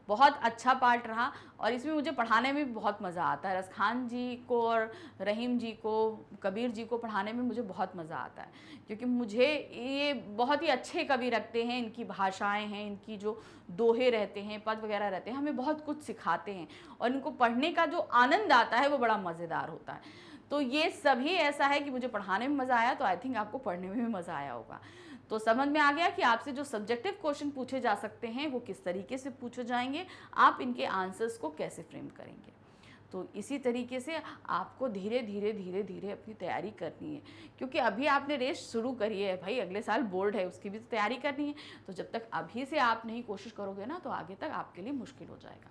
बहुत अच्छा पाठ रहा और इसमें मुझे पढ़ाने में भी बहुत मज़ा आता है। रसखान जी को और रहीम जी को, कबीर जी को पढ़ाने में मुझे बहुत मज़ा आता है, क्योंकि मुझे ये बहुत ही अच्छे कवि रखते हैं। इनकी भाषाएं हैं, इनकी जो दोहे रहते हैं, पद वगैरह रहते हैं, हमें बहुत कुछ सिखाते हैं और इनको पढ़ने का जो आनंद आता है वो बड़ा मज़ेदार होता है। तो ये सभी ऐसा है कि मुझे पढ़ाने में मज़ा आया, तो आई थिंक आपको पढ़ने में भी मज़ा आया होगा। तो समझ में आ गया कि आपसे जो सब्जेक्टिव क्वेश्चन पूछे जा सकते हैं वो किस तरीके से पूछे जाएंगे, आप इनके आंसर्स को कैसे फ्रेम करेंगे। तो इसी तरीके से आपको धीरे धीरे धीरे धीरे अपनी तैयारी करनी है, क्योंकि अभी आपने रेस शुरू करी है भाई, अगले साल बोर्ड है, उसकी भी तो तैयारी करनी है। तो जब तक अभी से आप नहीं कोशिश करोगे ना, तो आगे तक आपके लिए मुश्किल हो जाएगा।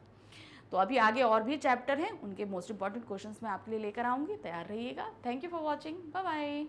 तो अभी आगे और भी चैप्टर हैं, उनके मोस्ट इंपॉर्टेंट क्वेश्चंस मैं आपके लिए लेकर आऊँगी, तैयार रहिएगा। Thank you for watching, bye bye.